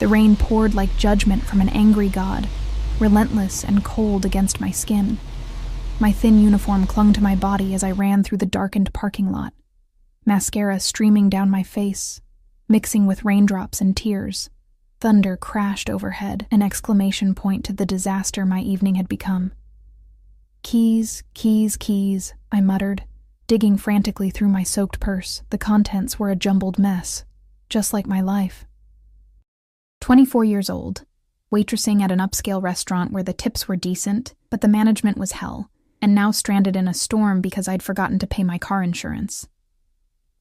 The rain poured like judgment from an angry god, relentless and cold against my skin. My thin uniform clung to my body as I ran through the darkened parking lot, mascara streaming down my face, mixing with raindrops and tears. Thunder crashed overhead, an exclamation point to the disaster my evening had become. Keys, keys, keys, I muttered, digging frantically through my soaked purse. The contents were a jumbled mess, just like my life. 24 years old, waitressing at an upscale restaurant where the tips were decent, but the management was hell, and now stranded in a storm because I'd forgotten to pay my car insurance.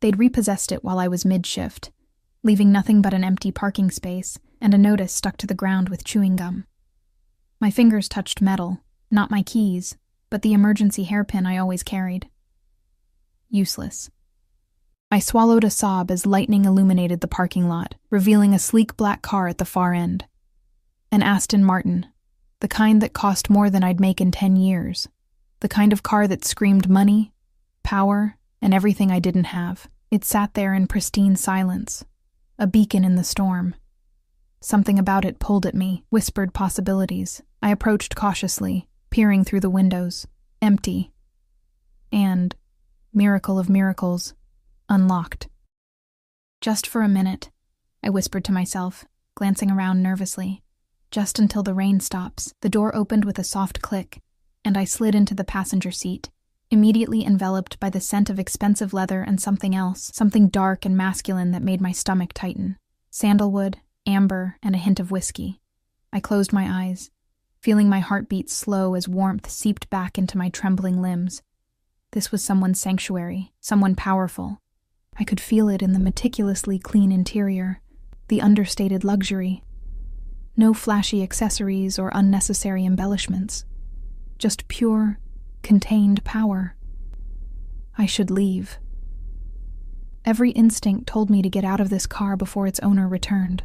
They'd repossessed it while I was mid-shift, leaving nothing but an empty parking space and a notice stuck to the ground with chewing gum. My fingers touched metal, not my keys, but the emergency hairpin I always carried. Useless. I swallowed a sob as lightning illuminated the parking lot, revealing a sleek black car at the far end. An Aston Martin, the kind that cost more than I'd make in 10 years. The kind of car that screamed money, power, and everything I didn't have. It sat there in pristine silence, a beacon in the storm. Something about it pulled at me, whispered possibilities. I approached cautiously, peering through the windows, empty. And, miracle of miracles, unlocked. Just for a minute, I whispered to myself, glancing around nervously. Just until the rain stops, the door opened with a soft click, and I slid into the passenger seat, immediately enveloped by the scent of expensive leather and something else, something dark and masculine that made my stomach tighten. Sandalwood, amber, and a hint of whiskey. I closed my eyes, feeling my heartbeat slow as warmth seeped back into my trembling limbs. This was someone's sanctuary, someone powerful. I could feel it in the meticulously clean interior, the understated luxury. No flashy accessories or unnecessary embellishments. Just pure, contained power. I should leave. Every instinct told me to get out of this car before its owner returned.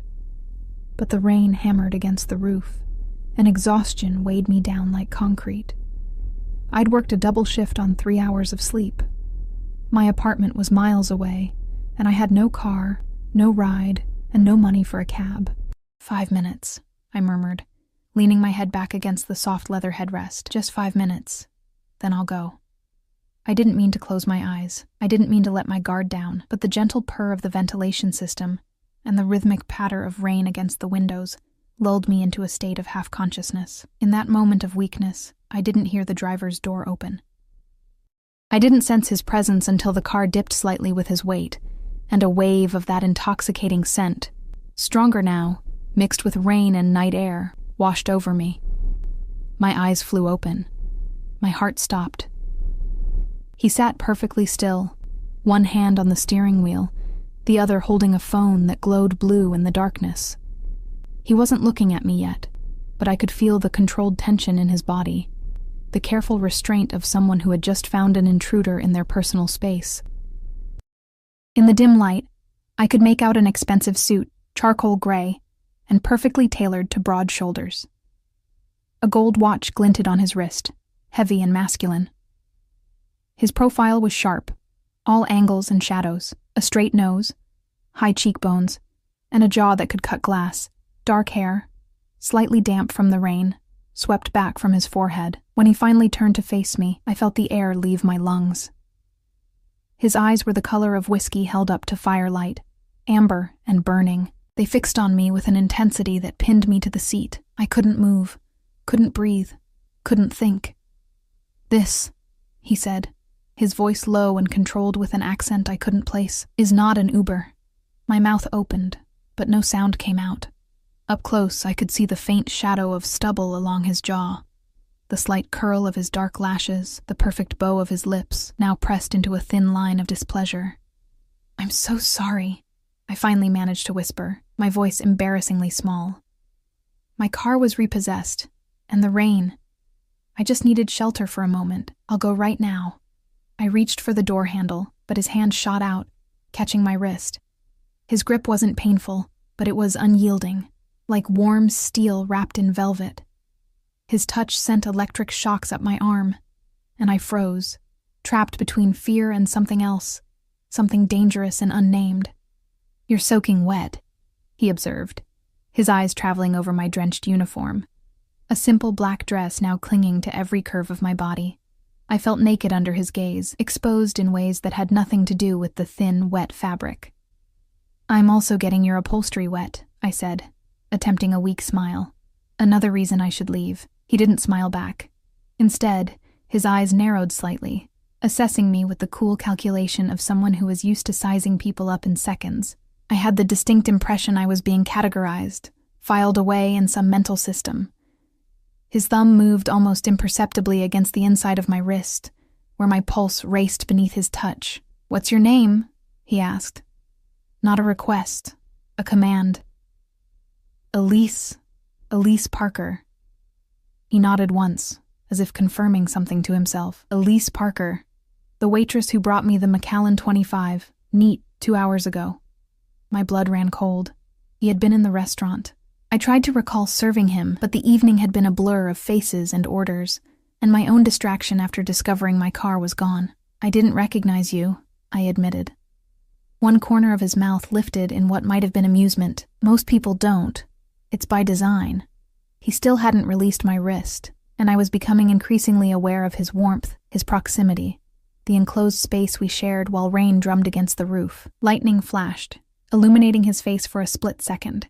But the rain hammered against the roof, and exhaustion weighed me down like concrete. I'd worked a double shift on 3 hours of sleep. My apartment was miles away, and I had no car, no ride, and no money for a cab. 5 minutes, I murmured, leaning my head back against the soft leather headrest. Just 5 minutes. Then I'll go. I didn't mean to close my eyes. I didn't mean to let my guard down, but the gentle purr of the ventilation system and the rhythmic patter of rain against the windows lulled me into a state of half-consciousness. In that moment of weakness, I didn't hear the driver's door open. I didn't sense his presence until the car dipped slightly with his weight, and a wave of that intoxicating scent, stronger now, mixed with rain and night air, washed over me. My eyes flew open. My heart stopped. He sat perfectly still, one hand on the steering wheel, the other holding a phone that glowed blue in the darkness. He wasn't looking at me yet, but I could feel the controlled tension in his body, the careful restraint of someone who had just found an intruder in their personal space. In the dim light, I could make out an expensive suit, charcoal gray, and perfectly tailored to broad shoulders. A gold watch glinted on his wrist, heavy and masculine. His profile was sharp, all angles and shadows, a straight nose, high cheekbones, and a jaw that could cut glass, dark hair, slightly damp from the rain, swept back from his forehead. When he finally turned to face me, I felt the air leave my lungs. His eyes were the color of whiskey held up to firelight, amber and burning. They fixed on me with an intensity that pinned me to the seat. I couldn't move, couldn't breathe, couldn't think. "This," he said, his voice low and controlled with an accent I couldn't place, "is not an Uber." My mouth opened, but no sound came out. Up close, I could see the faint shadow of stubble along his jaw, the slight curl of his dark lashes, the perfect bow of his lips, now pressed into a thin line of displeasure. "I'm so sorry," I finally managed to whisper, my voice embarrassingly small. My car was repossessed, and the rain. I just needed shelter for a moment. "I'll go right now." I reached for the door handle, but his hand shot out, catching my wrist. His grip wasn't painful, but it was unyielding, like warm steel wrapped in velvet. His touch sent electric shocks up my arm, and I froze, trapped between fear and something else, something dangerous and unnamed. "You're soaking wet," he observed, his eyes traveling over my drenched uniform. A simple black dress now clinging to every curve of my body. I felt naked under his gaze, exposed in ways that had nothing to do with the thin, wet fabric. "I'm also getting your upholstery wet," I said, attempting a weak smile. "Another reason I should leave." He didn't smile back. Instead, his eyes narrowed slightly, assessing me with the cool calculation of someone who was used to sizing people up in seconds. I had the distinct impression I was being categorized, filed away in some mental system. His thumb moved almost imperceptibly against the inside of my wrist, where my pulse raced beneath his touch. "What's your name?" he asked. Not a request, a command. "Elise Parker." He nodded once, as if confirming something to himself. "Elise Parker, the waitress who brought me the Macallan 25, neat, 2 hours ago." My blood ran cold. He had been in the restaurant. I tried to recall serving him, but the evening had been a blur of faces and orders, and my own distraction after discovering my car was gone. "I didn't recognize you," I admitted. One corner of his mouth lifted in what might have been amusement. "Most people don't. It's by design." He still hadn't released my wrist, and I was becoming increasingly aware of his warmth, his proximity, the enclosed space we shared while rain drummed against the roof. Lightning flashed, illuminating his face for a split second,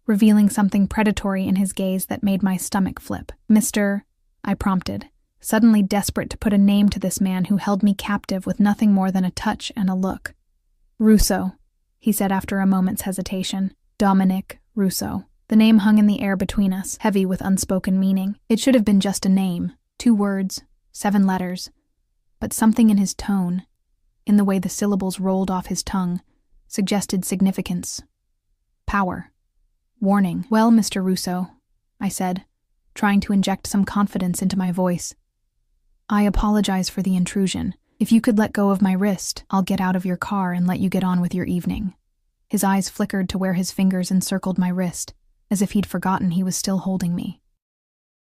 revealing something predatory in his gaze that made my stomach flip. "Mr. I prompted, suddenly desperate to put a name to this man who held me captive with nothing more than a touch and a look. "Russo," he said after a moment's hesitation. "Dominic Russo." The name hung in the air between us, heavy with unspoken meaning. It should have been just a name, 2 words, 7 letters. But something in his tone, in the way the syllables rolled off his tongue, suggested significance. Power. Warning. "Well, Mr. Russo," I said, trying to inject some confidence into my voice. "I apologize for the intrusion. If you could let go of my wrist, I'll get out of your car and let you get on with your evening." His eyes flickered to where his fingers encircled my wrist, as if he'd forgotten he was still holding me.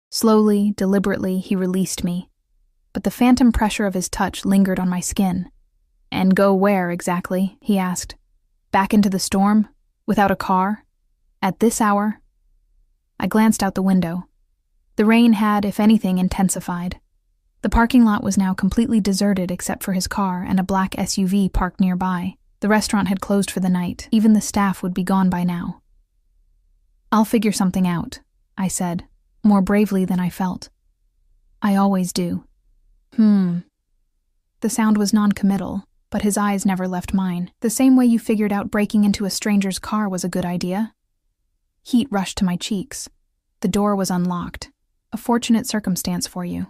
Slowly, deliberately, he released me, but the phantom pressure of his touch lingered on my skin. "And go where, exactly?" he asked. "Back into the storm? Without a car? At this hour?" I glanced out the window. The rain had, if anything, intensified. The parking lot was now completely deserted except for his car and a black SUV parked nearby. The restaurant had closed for the night. Even the staff would be gone by now. "I'll figure something out," I said, more bravely than I felt. "I always do." The sound was non-committal, but his eyes never left mine. "The same way you figured out breaking into a stranger's car was a good idea?" Heat rushed to my cheeks. The door was unlocked. A fortunate circumstance for you.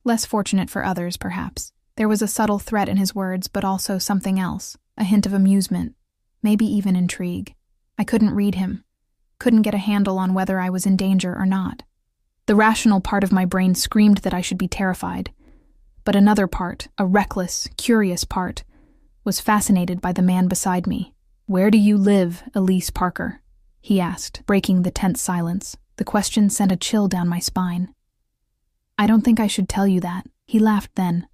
Less fortunate for others, perhaps. There was a subtle threat in his words, but also something else, a hint of amusement, maybe even intrigue. I couldn't read him, couldn't get a handle on whether I was in danger or not. The rational part of my brain screamed that I should be terrified, but another part, a reckless, curious part, was fascinated by the man beside me. "Where do you live, Elise Parker?" he asked, breaking the tense silence. The question sent a chill down my spine. "I don't think I should tell you that." He laughed then,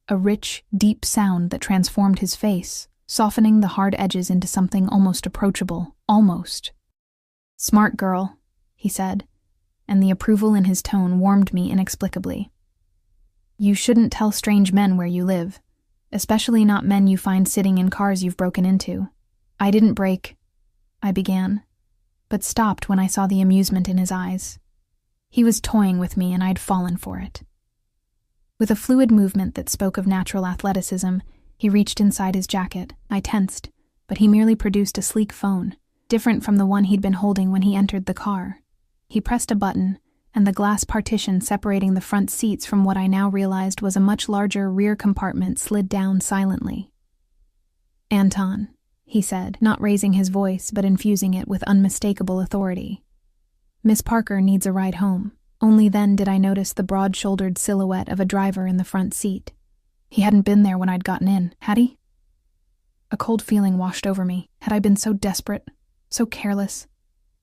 a rich, deep sound that transformed his face, softening the hard edges into something almost approachable. Almost. "Smart girl," he said, and the approval in his tone warmed me inexplicably. "You shouldn't tell strange men where you live, especially not men you find sitting in cars you've broken into." "I didn't break," I began, but stopped when I saw the amusement in his eyes. He was toying with me and I'd fallen for it. With a fluid movement that spoke of natural athleticism, he reached inside his jacket. I tensed, but he merely produced a sleek phone, different from the one he'd been holding when he entered the car. He pressed a button, and the glass partition separating the front seats from what I now realized was a much larger rear compartment slid down silently. "Anton," he said, not raising his voice but infusing it with unmistakable authority. "Miss Parker needs a ride home." Only then did I notice the broad-shouldered silhouette of a driver in the front seat. He hadn't been there when I'd gotten in, had he? A cold feeling washed over me. Had I been so desperate, so careless,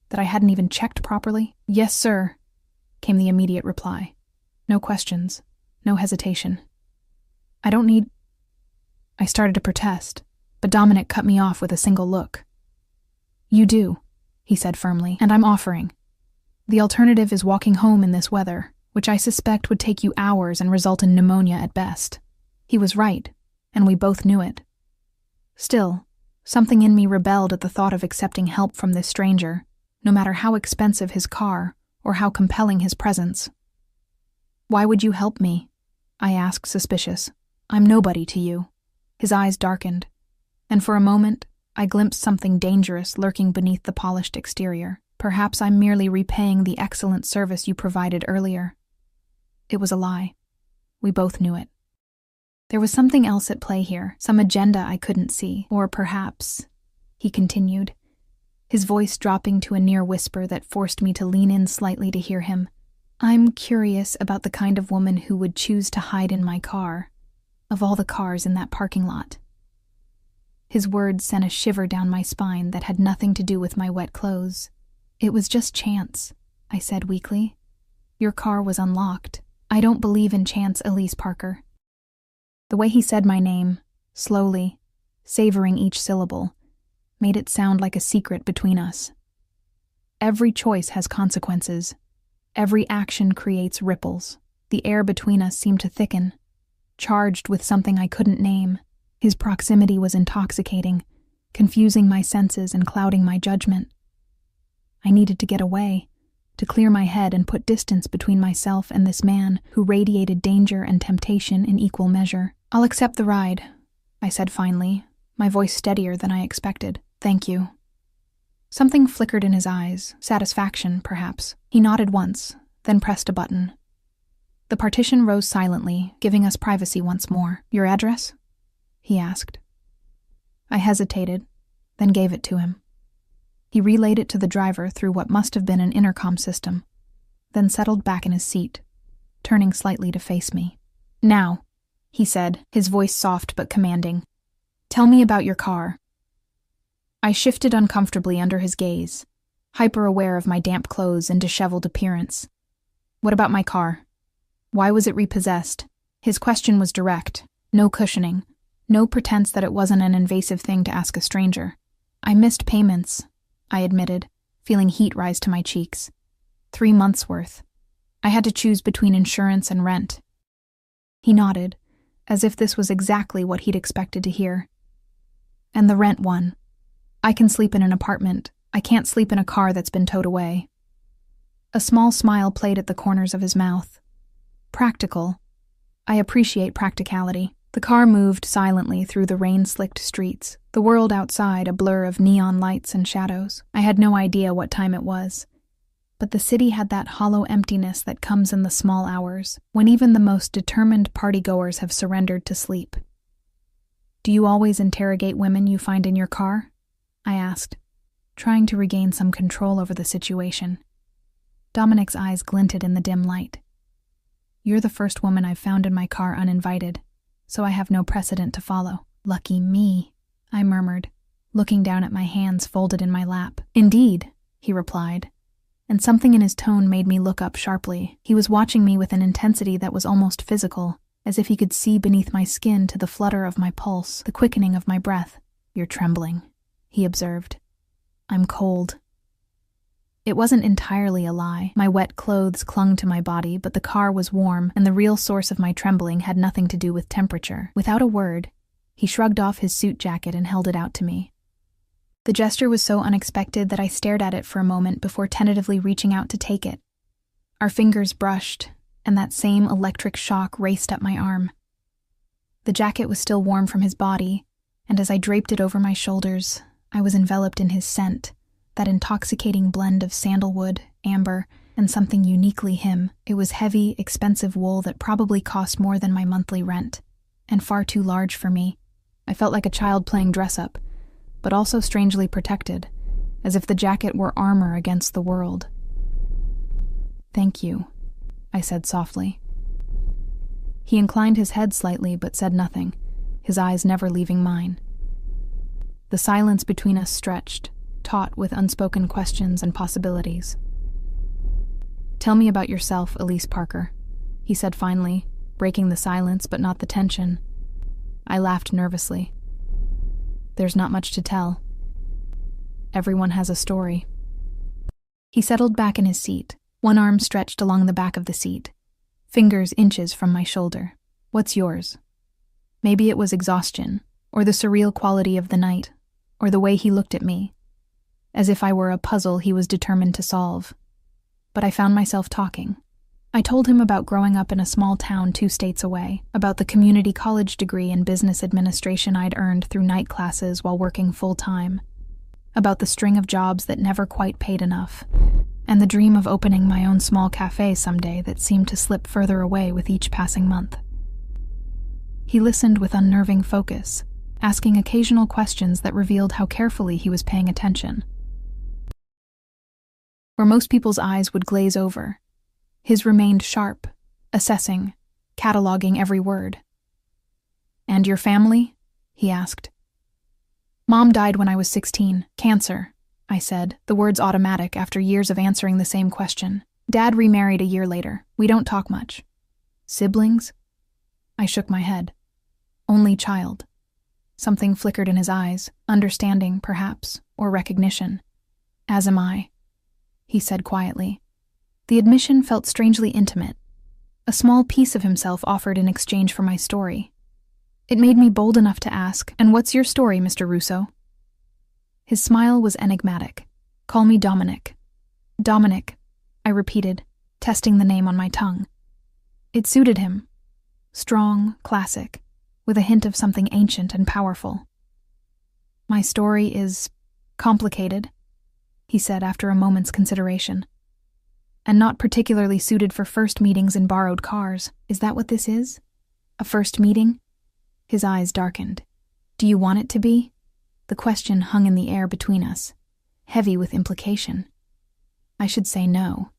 that I hadn't even checked properly? "Yes, sir," came the immediate reply. No questions, no hesitation. "I don't need—" I started to protest, but Dominic cut me off with a single look. "You do," he said firmly, and I'm offering. The alternative is walking home in this weather, which I suspect would take you hours and result in pneumonia at best. He was right, and we both knew it. Still, something in me rebelled at the thought of accepting help from this stranger, no matter how expensive his car or how compelling his presence. "Why would you help me?" I asked, suspicious. "I'm nobody to you." His eyes darkened, and for a moment I glimpsed something dangerous lurking beneath the polished exterior. "Perhaps I'm merely repaying the excellent service you provided earlier." It was a lie. We both knew it. There was something else at play here, some agenda I couldn't see. "Or perhaps," he continued, his voice dropping to a near whisper that forced me to lean in slightly to hear him, "I'm curious about the kind of woman who would choose to hide in my car, of all the cars in that parking lot." His words sent a shiver down my spine that had nothing to do with my wet clothes. "It was just chance," I said weakly. "Your car was unlocked. I don't believe in chance, Elise Parker." The way he said my name, slowly, savoring each syllable, made it sound like a secret between us. Every choice has consequences. Every action creates ripples. The air between us seemed to thicken, charged with something I couldn't name. His proximity was intoxicating, confusing my senses and clouding my judgment. I needed to get away, to clear my head and put distance between myself and this man who radiated danger and temptation in equal measure. "I'll accept the ride," I said finally, my voice steadier than I expected. "Thank you." Something flickered in his eyes, satisfaction, perhaps. He nodded once, then pressed a button. The partition rose silently, giving us privacy once more. "Your address?" he asked. I hesitated, then gave it to him. He relayed it to the driver through what must have been an intercom system, then settled back in his seat, turning slightly to face me. "Now," he said, his voice soft but commanding, "tell me about your car." I shifted uncomfortably under his gaze, hyper-aware of my damp clothes and disheveled appearance. "What about my car? Why was it repossessed?" His question was direct, no cushioning, no pretense that it wasn't an invasive thing to ask a stranger. "I missed payments," I admitted, feeling heat rise to my cheeks. 3 months' worth. I had to choose between insurance and rent. He nodded, as if this was exactly what he'd expected to hear. "And the rent one. I can sleep in an apartment. I can't sleep in a car that's been towed away." A small smile played at the corners of his mouth. "Practical. I appreciate practicality." The car moved silently through the rain-slicked streets, the world outside a blur of neon lights and shadows. I had no idea what time it was, but the city had that hollow emptiness that comes in the small hours, when even the most determined partygoers have surrendered to sleep. "Do you always interrogate women you find in your car?" I asked, trying to regain some control over the situation. Dominic's eyes glinted in the dim light. "You're the first woman I've found in my car uninvited, so I have no precedent to follow." "Lucky me," I murmured, looking down at my hands folded in my lap. "Indeed," he replied, and something in his tone made me look up sharply. He was watching me with an intensity that was almost physical, as if he could see beneath my skin to the flutter of my pulse, the quickening of my breath. "You're trembling," he observed. "I'm cold." It wasn't entirely a lie. My wet clothes clung to my body, but the car was warm, and the real source of my trembling had nothing to do with temperature. Without a word, he shrugged off his suit jacket and held it out to me. The gesture was so unexpected that I stared at it for a moment before tentatively reaching out to take it. Our fingers brushed, and that same electric shock raced up my arm. The jacket was still warm from his body, and as I draped it over my shoulders, I was enveloped in his scent, that intoxicating blend of sandalwood, amber, and something uniquely him. It was heavy, expensive wool that probably cost more than my monthly rent, and far too large for me. I felt like a child playing dress-up, but also strangely protected, as if the jacket were armor against the world. "Thank you," I said softly. He inclined his head slightly but said nothing, his eyes never leaving mine. The silence between us stretched, taut with unspoken questions and possibilities. "Tell me about yourself, Elise Parker," he said finally, breaking the silence but not the tension. I laughed nervously. "There's not much to tell. Everyone has a story." He settled back in his seat, one arm stretched along the back of the seat, fingers inches from my shoulder. "What's yours?" Maybe it was exhaustion, or the surreal quality of the night, or the way he looked at me, as if I were a puzzle he was determined to solve. But I found myself talking. I told him about growing up in a small town 2 states away, about the community college degree in business administration I'd earned through night classes while working full-time, about the string of jobs that never quite paid enough, and the dream of opening my own small cafe someday that seemed to slip further away with each passing month. He listened with unnerving focus, asking occasional questions that revealed how carefully he was paying attention. Where most people's eyes would glaze over, his remained sharp, assessing, cataloging every word. "And your family?" he asked. "Mom died when I was 16, cancer," I said, the words automatic after years of answering the same question. "Dad remarried a year later. We don't talk much." "Siblings?" I shook my head. "Only child." Something flickered in his eyes, understanding, perhaps, or recognition. "As am I," he said quietly. The admission felt strangely intimate, a small piece of himself offered in exchange for my story. It made me bold enough to ask, "And what's your story, Mr. Russo?" His smile was enigmatic. "Call me Dominic." "Dominic," I repeated, testing the name on my tongue. It suited him. Strong, classic, with a hint of something ancient and powerful. "My story is complicated," he said after a moment's consideration. "And not particularly suited for first meetings in borrowed cars. Is that what this is? A first meeting?" His eyes darkened. "Do you want it to be?" The question hung in the air between us, heavy with implication. I should say no.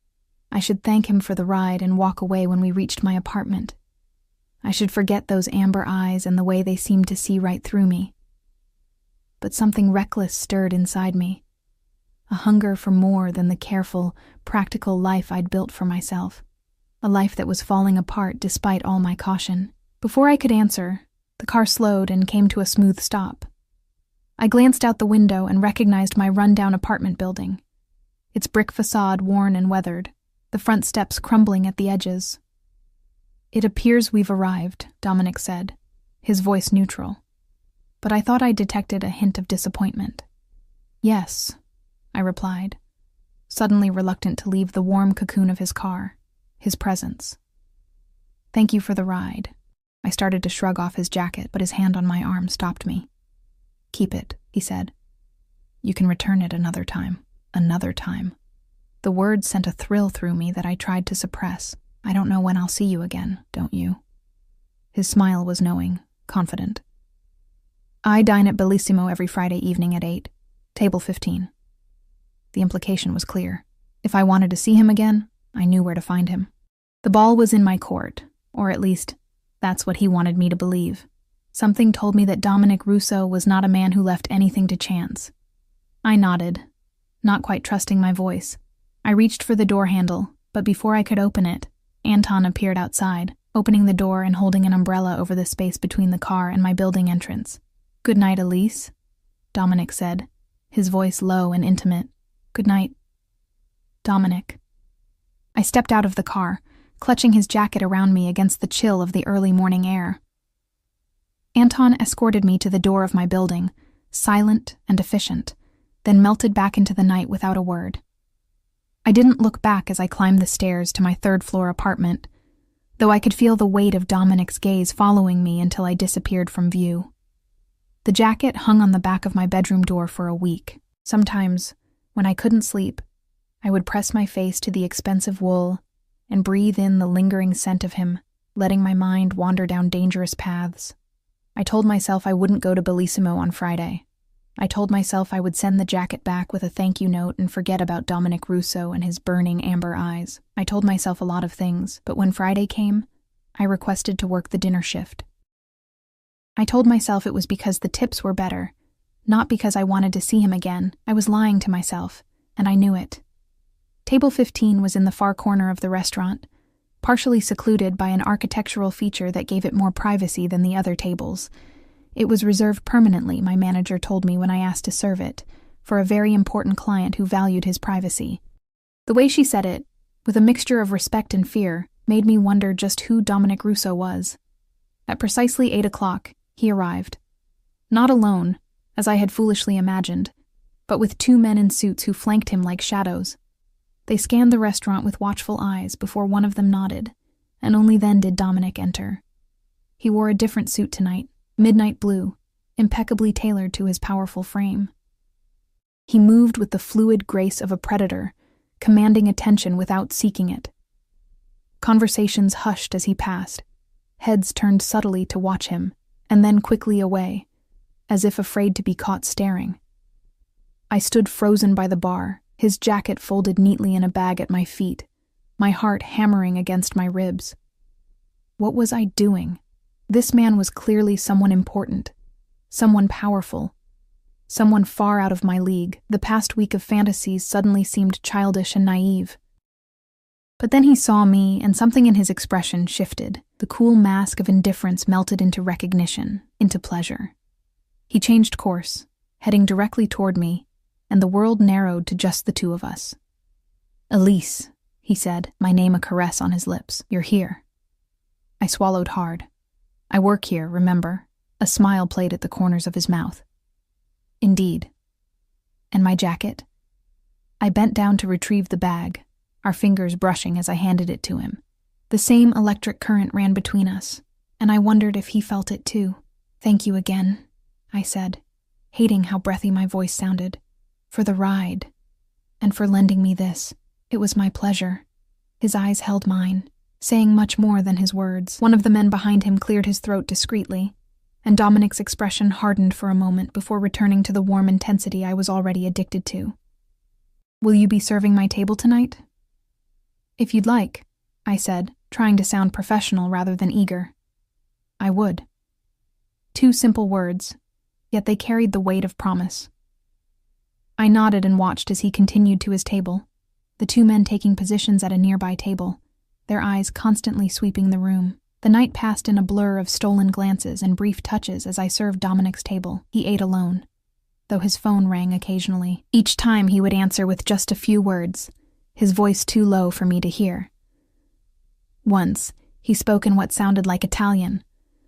I should thank him for the ride and walk away when we reached my apartment. I should forget those amber eyes and the way they seemed to see right through me. But something reckless stirred inside me, a hunger for more than the careful, practical life I'd built for myself, a life that was falling apart despite all my caution. Before I could answer, the car slowed and came to a smooth stop. I glanced out the window and recognized my run-down apartment building, its brick facade worn and weathered, the front steps crumbling at the edges. "It appears we've arrived," Dominic said, his voice neutral. But I thought I detected a hint of disappointment. "Yes," I replied, suddenly reluctant to leave the warm cocoon of his car, his presence. "Thank you for the ride." I started to shrug off his jacket, but his hand on my arm stopped me. "Keep it," he said. "You can return it another time." Another time. The word sent a thrill through me that I tried to suppress. "I don't know when I'll see you again, don't you?" His smile was knowing, confident. "I dine at Bellissimo every Friday evening at 8, table 15. The implication was clear. If I wanted to see him again, I knew where to find him. The ball was in my court, or at least, that's what he wanted me to believe. Something told me that Dominic Russo was not a man who left anything to chance. I nodded, not quite trusting my voice. I reached for the door handle, but before I could open it, Anton appeared outside, opening the door and holding an umbrella over the space between the car and my building entrance. "Good night, Elise," Dominic said, his voice low and intimate. "Good night, Dominic." I stepped out of the car, clutching his jacket around me against the chill of the early morning air. Anton escorted me to the door of my building, silent and efficient, then melted back into the night without a word. I didn't look back as I climbed the stairs to my third-floor apartment, though I could feel the weight of Dominic's gaze following me until I disappeared from view. The jacket hung on the back of my bedroom door for a week. Sometimes, when I couldn't sleep, I would press my face to the expensive wool and breathe in the lingering scent of him, letting my mind wander down dangerous paths. I told myself I wouldn't go to Bellissimo on Friday. I told myself I would send the jacket back with a thank you note and forget about Dominic Russo and his burning amber eyes. I told myself a lot of things, but when Friday came, I requested to work the dinner shift. I told myself it was because the tips were better, not because I wanted to see him again. I was lying to myself, and I knew it. Table 15 was in the far corner of the restaurant, partially secluded by an architectural feature that gave it more privacy than the other tables. It was reserved permanently, my manager told me when I asked to serve it, for a very important client who valued his privacy. The way she said it, with a mixture of respect and fear, made me wonder just who Dominic Russo was. At precisely 8 o'clock, he arrived. Not alone, as I had foolishly imagined, but with 2 men in suits who flanked him like shadows. They scanned the restaurant with watchful eyes before one of them nodded, and only then did Dominic enter. He wore a different suit tonight, midnight blue, impeccably tailored to his powerful frame. He moved with the fluid grace of a predator, commanding attention without seeking it. Conversations hushed as he passed, heads turned subtly to watch him, and then quickly away, as if afraid to be caught staring. I stood frozen by the bar, his jacket folded neatly in a bag at my feet, my heart hammering against my ribs. What was I doing? This man was clearly someone important, someone powerful, someone far out of my league. The past week of fantasies suddenly seemed childish and naive. But then he saw me, and something in his expression shifted. The cool mask of indifference melted into recognition, into pleasure. He changed course, heading directly toward me, and the world narrowed to just the 2 of us. "Elise," he said, my name a caress on his lips. "You're here." I swallowed hard. "I work here, remember?" A smile played at the corners of his mouth. "Indeed." "And my jacket?" I bent down to retrieve the bag, our fingers brushing as I handed it to him. The same electric current ran between us, and I wondered if he felt it too. "Thank you again," I said, hating how breathy my voice sounded, "for the ride, and for lending me this. It was my pleasure." His eyes held mine, saying much more than his words. One of the men behind him cleared his throat discreetly, and Dominic's expression hardened for a moment before returning to the warm intensity I was already addicted to. "Will you be serving my table tonight?" "If you'd like," I said, trying to sound professional rather than eager. "I would." 2 simple words, yet they carried the weight of promise. I nodded and watched as he continued to his table, the 2 men taking positions at a nearby table, their eyes constantly sweeping the room. The night passed in a blur of stolen glances and brief touches as I served Dominic's table. He ate alone, though his phone rang occasionally. Each time he would answer with just a few words, his voice too low for me to hear. Once, he spoke in what sounded like Italian,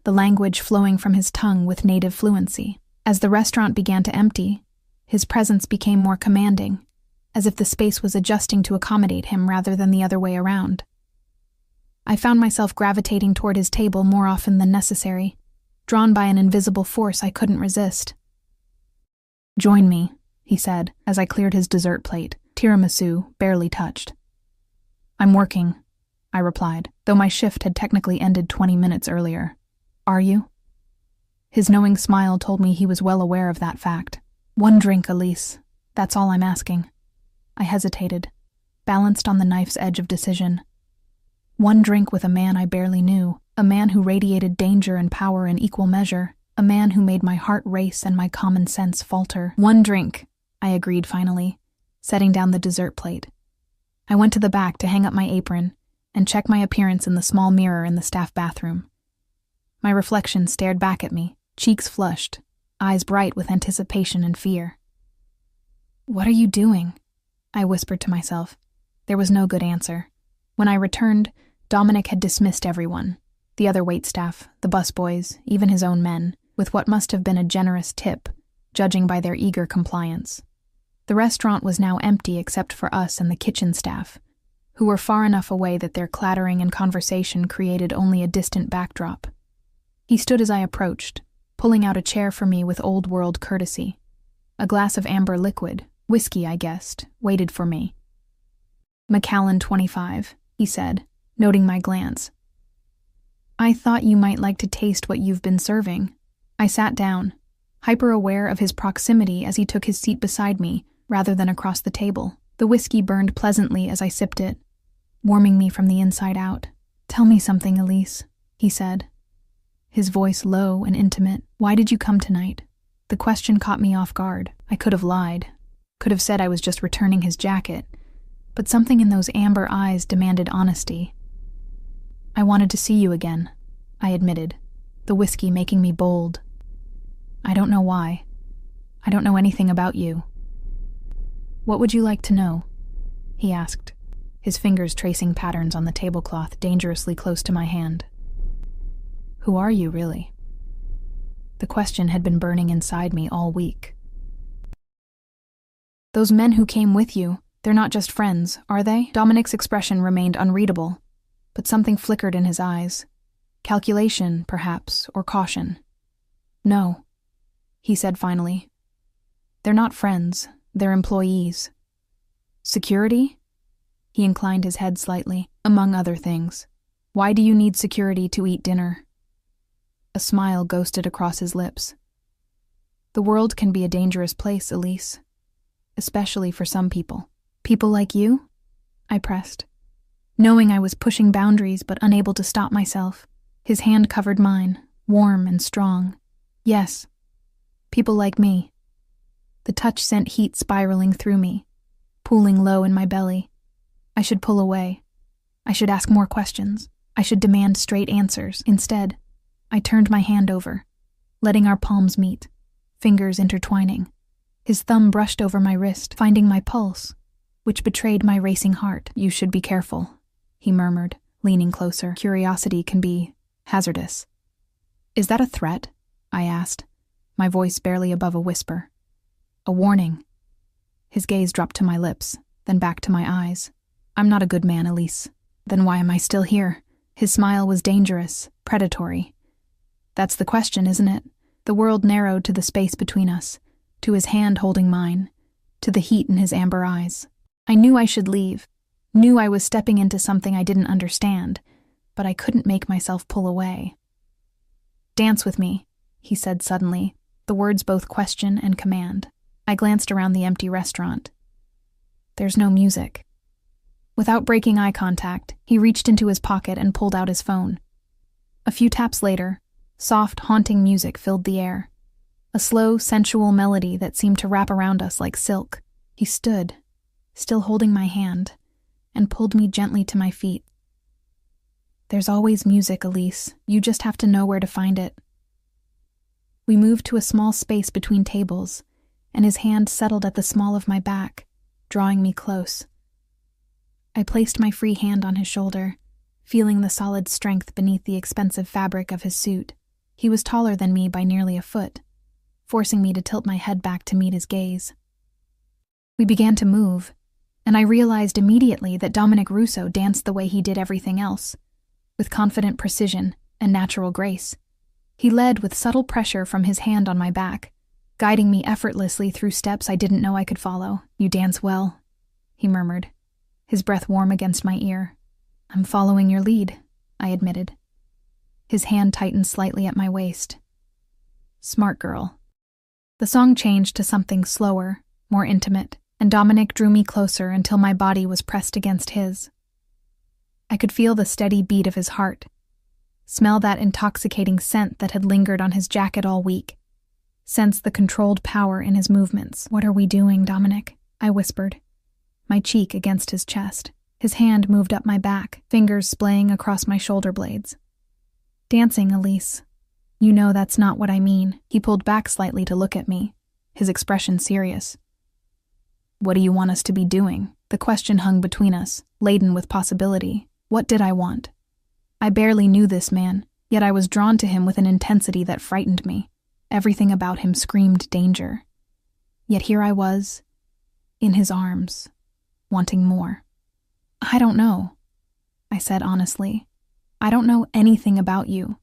the language flowing from his tongue with native fluency. As the restaurant began to empty, his presence became more commanding, as if the space was adjusting to accommodate him rather than the other way around. I found myself gravitating toward his table more often than necessary, drawn by an invisible force I couldn't resist. "Join me," he said, as I cleared his dessert plate, tiramisu barely touched. "I'm working," I replied, though my shift had technically ended 20 minutes earlier. "Are you?" His knowing smile told me he was well aware of that fact. "1 drink, Elise. That's all I'm asking." I hesitated, balanced on the knife's edge of decision. 1 drink with a man I barely knew, a man who radiated danger and power in equal measure, a man who made my heart race and my common sense falter. 1 drink, I agreed finally, setting down the dessert plate. I went to the back to hang up my apron and check my appearance in the small mirror in the staff bathroom. My reflection stared back at me, cheeks flushed, eyes bright with anticipation and fear. "What are you doing?" I whispered to myself. There was no good answer. When I returned, Dominic had dismissed everyone, the other waitstaff, the busboys, even his own men, with what must have been a generous tip, judging by their eager compliance. The restaurant was now empty except for us and the kitchen staff, who were far enough away that their clattering and conversation created only a distant backdrop. He stood as I approached, pulling out a chair for me with old-world courtesy. A glass of amber liquid, whiskey I guessed, waited for me. "Macallan 25, he said, noting my glance. "I thought you might like to taste what you've been serving." I sat down, hyper-aware of his proximity as he took his seat beside me, rather than across the table. The whiskey burned pleasantly as I sipped it, warming me from the inside out. "Tell me something, Elise," he said, his voice low and intimate. "Why did you come tonight?" The question caught me off guard. I could have lied, could have said I was just returning his jacket, but something in those amber eyes demanded honesty. "I wanted to see you again," I admitted, the whiskey making me bold. "I don't know why. I don't know anything about you." "What would you like to know?" he asked, his fingers tracing patterns on the tablecloth dangerously close to my hand. Who are you, really? The question had been burning inside me all week. Those men who came with you, they're not just friends, are they? Dominic's expression remained unreadable, but something flickered in his eyes. Calculation, perhaps, or caution. No, he said finally. They're not friends, they're employees. Security? He inclined his head slightly, among other things. Why do you need security to eat dinner? A smile ghosted across his lips. The world can be a dangerous place, Elise. Especially for some people. People like you? I pressed, knowing I was pushing boundaries but unable to stop myself. His hand covered mine, warm and strong. Yes, people like me. The touch sent heat spiraling through me, pooling low in my belly. I should pull away. I should ask more questions. I should demand straight answers. Instead, I turned my hand over, letting our palms meet, fingers intertwining. His thumb brushed over my wrist, finding my pulse, which betrayed my racing heart. You should be careful, he murmured, leaning closer. Curiosity can be hazardous. Is that a threat? I asked, my voice barely above a whisper. A warning. His gaze dropped to my lips, then back to my eyes. I'm not a good man, Elise. Then why am I still here? His smile was dangerous, predatory. That's the question, isn't it? The world narrowed to the space between us, to his hand holding mine, to the heat in his amber eyes. I knew I should leave, knew I was stepping into something I didn't understand, but I couldn't make myself pull away. Dance with me, he said suddenly, the words both question and command. I glanced around the empty restaurant. There's no music. Without breaking eye contact, he reached into his pocket and pulled out his phone. A few taps later, soft, haunting music filled the air. A slow, sensual melody that seemed to wrap around us like silk. He stood, still holding my hand, and pulled me gently to my feet. There's always music, Elise. You just have to know where to find it. We moved to a small space between tables, and his hand settled at the small of my back, drawing me close. I placed my free hand on his shoulder, feeling the solid strength beneath the expensive fabric of his suit. He was taller than me by nearly a foot, forcing me to tilt my head back to meet his gaze. We began to move, and I realized immediately that Dominic Russo danced the way he did everything else, with confident precision and natural grace. He led with subtle pressure from his hand on my back, guiding me effortlessly through steps I didn't know I could follow. You dance well, he murmured, his breath warm against my ear. I'm following your lead, I admitted. His hand tightened slightly at my waist. Smart girl. The song changed to something slower, more intimate, and Dominic drew me closer until my body was pressed against his. I could feel the steady beat of his heart, smell that intoxicating scent that had lingered on his jacket all week, sense the controlled power in his movements. What are we doing, Dominic? I whispered, my cheek against his chest. His hand moved up my back, fingers splaying across my shoulder blades. Dancing, Elise. You know that's not what I mean. He pulled back slightly to look at me, his expression serious. What do you want us to be doing? The question hung between us, laden with possibility. What did I want? I barely knew this man, yet I was drawn to him with an intensity that frightened me. Everything about him screamed danger. Yet here I was, in his arms, wanting more. I don't know, I said honestly. I don't know anything about you,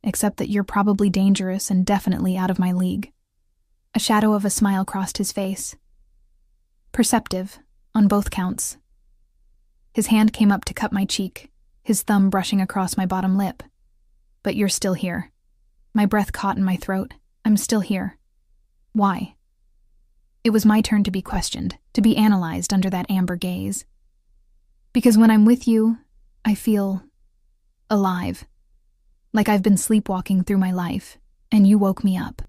except that you're probably dangerous and definitely out of my league. A shadow of a smile crossed his face. Perceptive, on both counts. His hand came up to cup my cheek, his thumb brushing across my bottom lip. But you're still here. My breath caught in my throat. I'm still here. Why? It was my turn to be questioned, to be analyzed under that amber gaze. Because when I'm with you, I feel alive. Like I've been sleepwalking through my life, and you woke me up.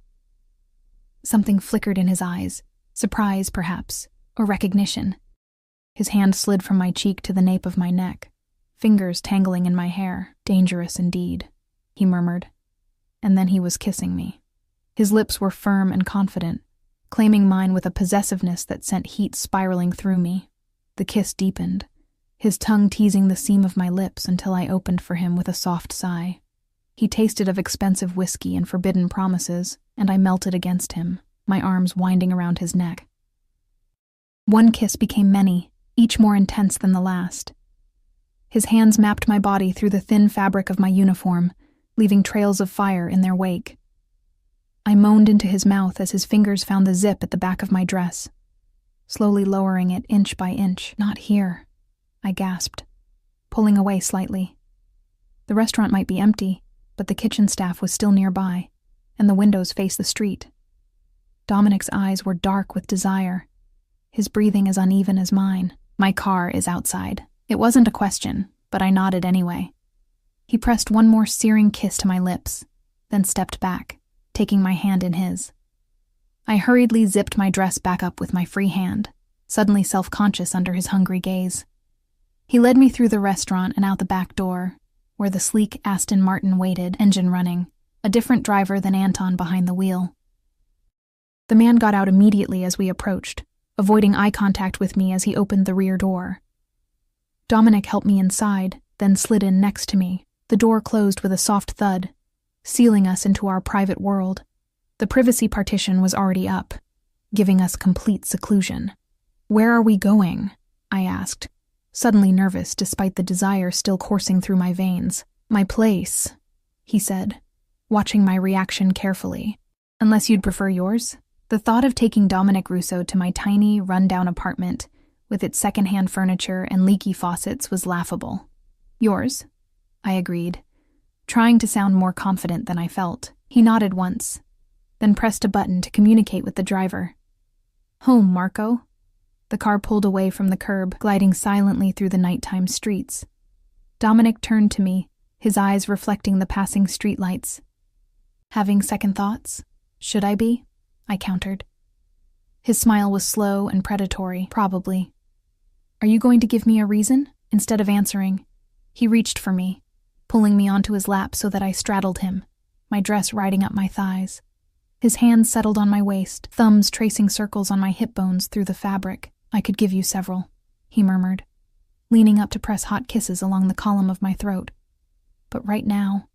Something flickered in his eyes, surprise perhaps, or recognition. His hand slid from my cheek to the nape of my neck, fingers tangling in my hair. Dangerous indeed, he murmured, and then he was kissing me. His lips were firm and confident, claiming mine with a possessiveness that sent heat spiraling through me. The kiss deepened, his tongue teasing the seam of my lips until I opened for him with a soft sigh. He tasted of expensive whiskey and forbidden promises, and I melted against him, my arms winding around his neck. One kiss became many, each more intense than the last. His hands mapped my body through the thin fabric of my uniform, leaving trails of fire in their wake. I moaned into his mouth as his fingers found the zip at the back of my dress, slowly lowering it inch by inch. "Not here," I gasped, pulling away slightly. The restaurant might be empty, but the kitchen staff was still nearby, and the windows faced the street. Dominic's eyes were dark with desire, his breathing as uneven as mine. "My car is outside." It wasn't a question, but I nodded anyway. He pressed one more searing kiss to my lips, then stepped back, taking my hand in his. I hurriedly zipped my dress back up with my free hand, suddenly self-conscious under his hungry gaze. He led me through the restaurant and out the back door, where the sleek Aston Martin waited, engine running, a different driver than Anton behind the wheel. The man got out immediately as we approached, avoiding eye contact with me as he opened the rear door. Dominic helped me inside, then slid in next to me. The door closed with a soft thud, sealing us into our private world. The privacy partition was already up, giving us complete seclusion. "Where are we going?" I asked, suddenly nervous despite the desire still coursing through my veins. "My place," he said, watching my reaction carefully. "Unless you'd prefer yours?" The thought of taking Dominic Russo to my tiny, run-down apartment, with its second-hand furniture and leaky faucets, was laughable. "Yours," I agreed, trying to sound more confident than I felt. He nodded once, then pressed a button to communicate with the driver. "Home, Marco." The car pulled away from the curb, gliding silently through the nighttime streets. Dominic turned to me, his eyes reflecting the passing streetlights. "Having second thoughts? Should I be?" I countered. His smile was slow and predatory, probably. "Are you going to give me a reason?" Instead of answering, he reached for me, pulling me onto his lap so that I straddled him, my dress riding up my thighs. His hands settled on my waist, thumbs tracing circles on my hip bones through the fabric. "I could give you several," he murmured, leaning up to press hot kisses along the column of my throat. "But right now,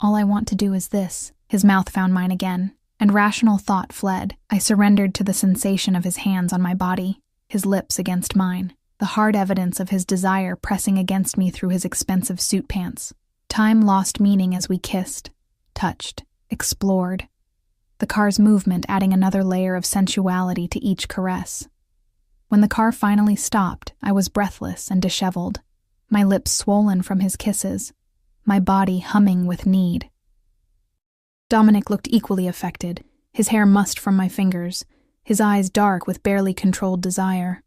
all I want to do is this." His mouth found mine again, and rational thought fled. I surrendered to the sensation of his hands on my body, his lips against mine, the hard evidence of his desire pressing against me through his expensive suit pants. Time lost meaning as we kissed, touched, explored, the car's movement adding another layer of sensuality to each caress. When the car finally stopped, I was breathless and disheveled, my lips swollen from his kisses, my body humming with need. Dominic looked equally affected, his hair mussed from my fingers, his eyes dark with barely controlled desire.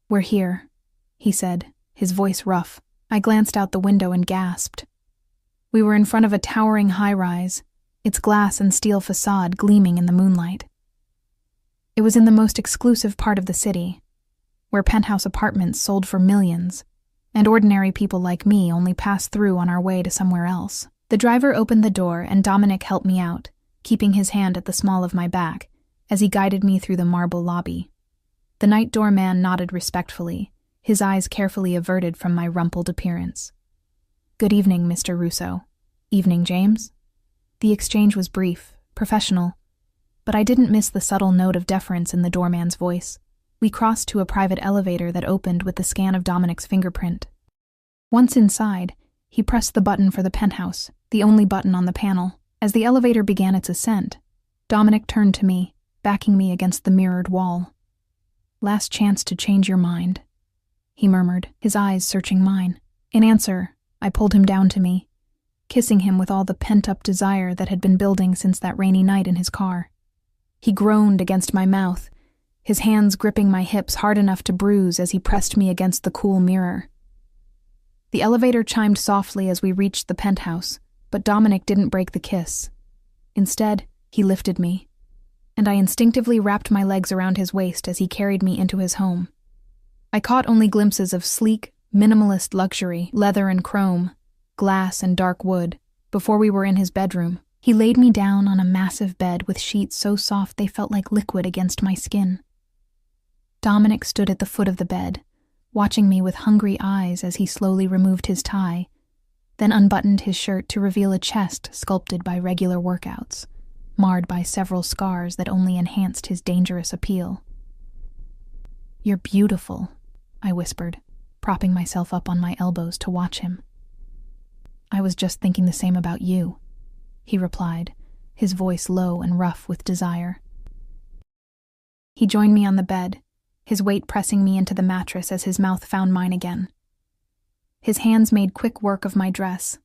"We're here," he said, his voice rough. I glanced out the window and gasped. We were in front of a towering high-rise, its glass and steel facade gleaming in the moonlight. It was in the most exclusive part of the city, where penthouse apartments sold for millions, and ordinary people like me only passed through on our way to somewhere else. The driver opened the door and Dominic helped me out, keeping his hand at the small of my back, as he guided me through the marble lobby. The night doorman nodded respectfully, his eyes carefully averted from my rumpled appearance. "Good evening, Mr. Russo." "Evening, James." The exchange was brief, professional, but I didn't miss the subtle note of deference in the doorman's voice. We crossed to a private elevator that opened with the scan of Dominic's fingerprint. Once inside, he pressed the button for the penthouse, the only button on the panel. As the elevator began its ascent, Dominic turned to me, backing me against the mirrored wall. "Last chance to change your mind," he murmured, his eyes searching mine. In answer, I pulled him down to me, kissing him with all the pent-up desire that had been building since that rainy night in his car. He groaned against my mouth, his hands gripping my hips hard enough to bruise as he pressed me against the cool mirror. The elevator chimed softly as we reached the penthouse, but Dominic didn't break the kiss. Instead, he lifted me, and I instinctively wrapped my legs around his waist as he carried me into his home. I caught only glimpses of sleek, minimalist luxury, leather and chrome, glass and dark wood, before we were in his bedroom. He laid me down on a massive bed with sheets so soft they felt like liquid against my skin. Dominic stood at the foot of the bed, watching me with hungry eyes as he slowly removed his tie, then unbuttoned his shirt to reveal a chest sculpted by regular workouts, marred by several scars that only enhanced his dangerous appeal. "You're beautiful," I whispered, propping myself up on my elbows to watch him. "I was just thinking the same about you," he replied, his voice low and rough with desire. He joined me on the bed, his weight pressing me into the mattress as his mouth found mine again. His hands made quick work of my dress,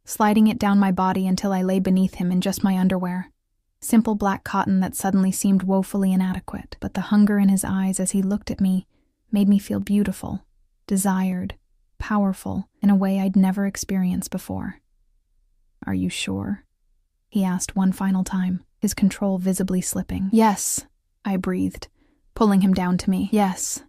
sliding it down my body until I lay beneath him in just my underwear. Simple black cotton that suddenly seemed woefully inadequate, but the hunger in his eyes as he looked at me made me feel beautiful, desired, powerful, in a way I'd never experienced before. "Are you sure?" he asked one final time, his control visibly slipping. "Yes," I breathed, pulling him down to me. "Yes."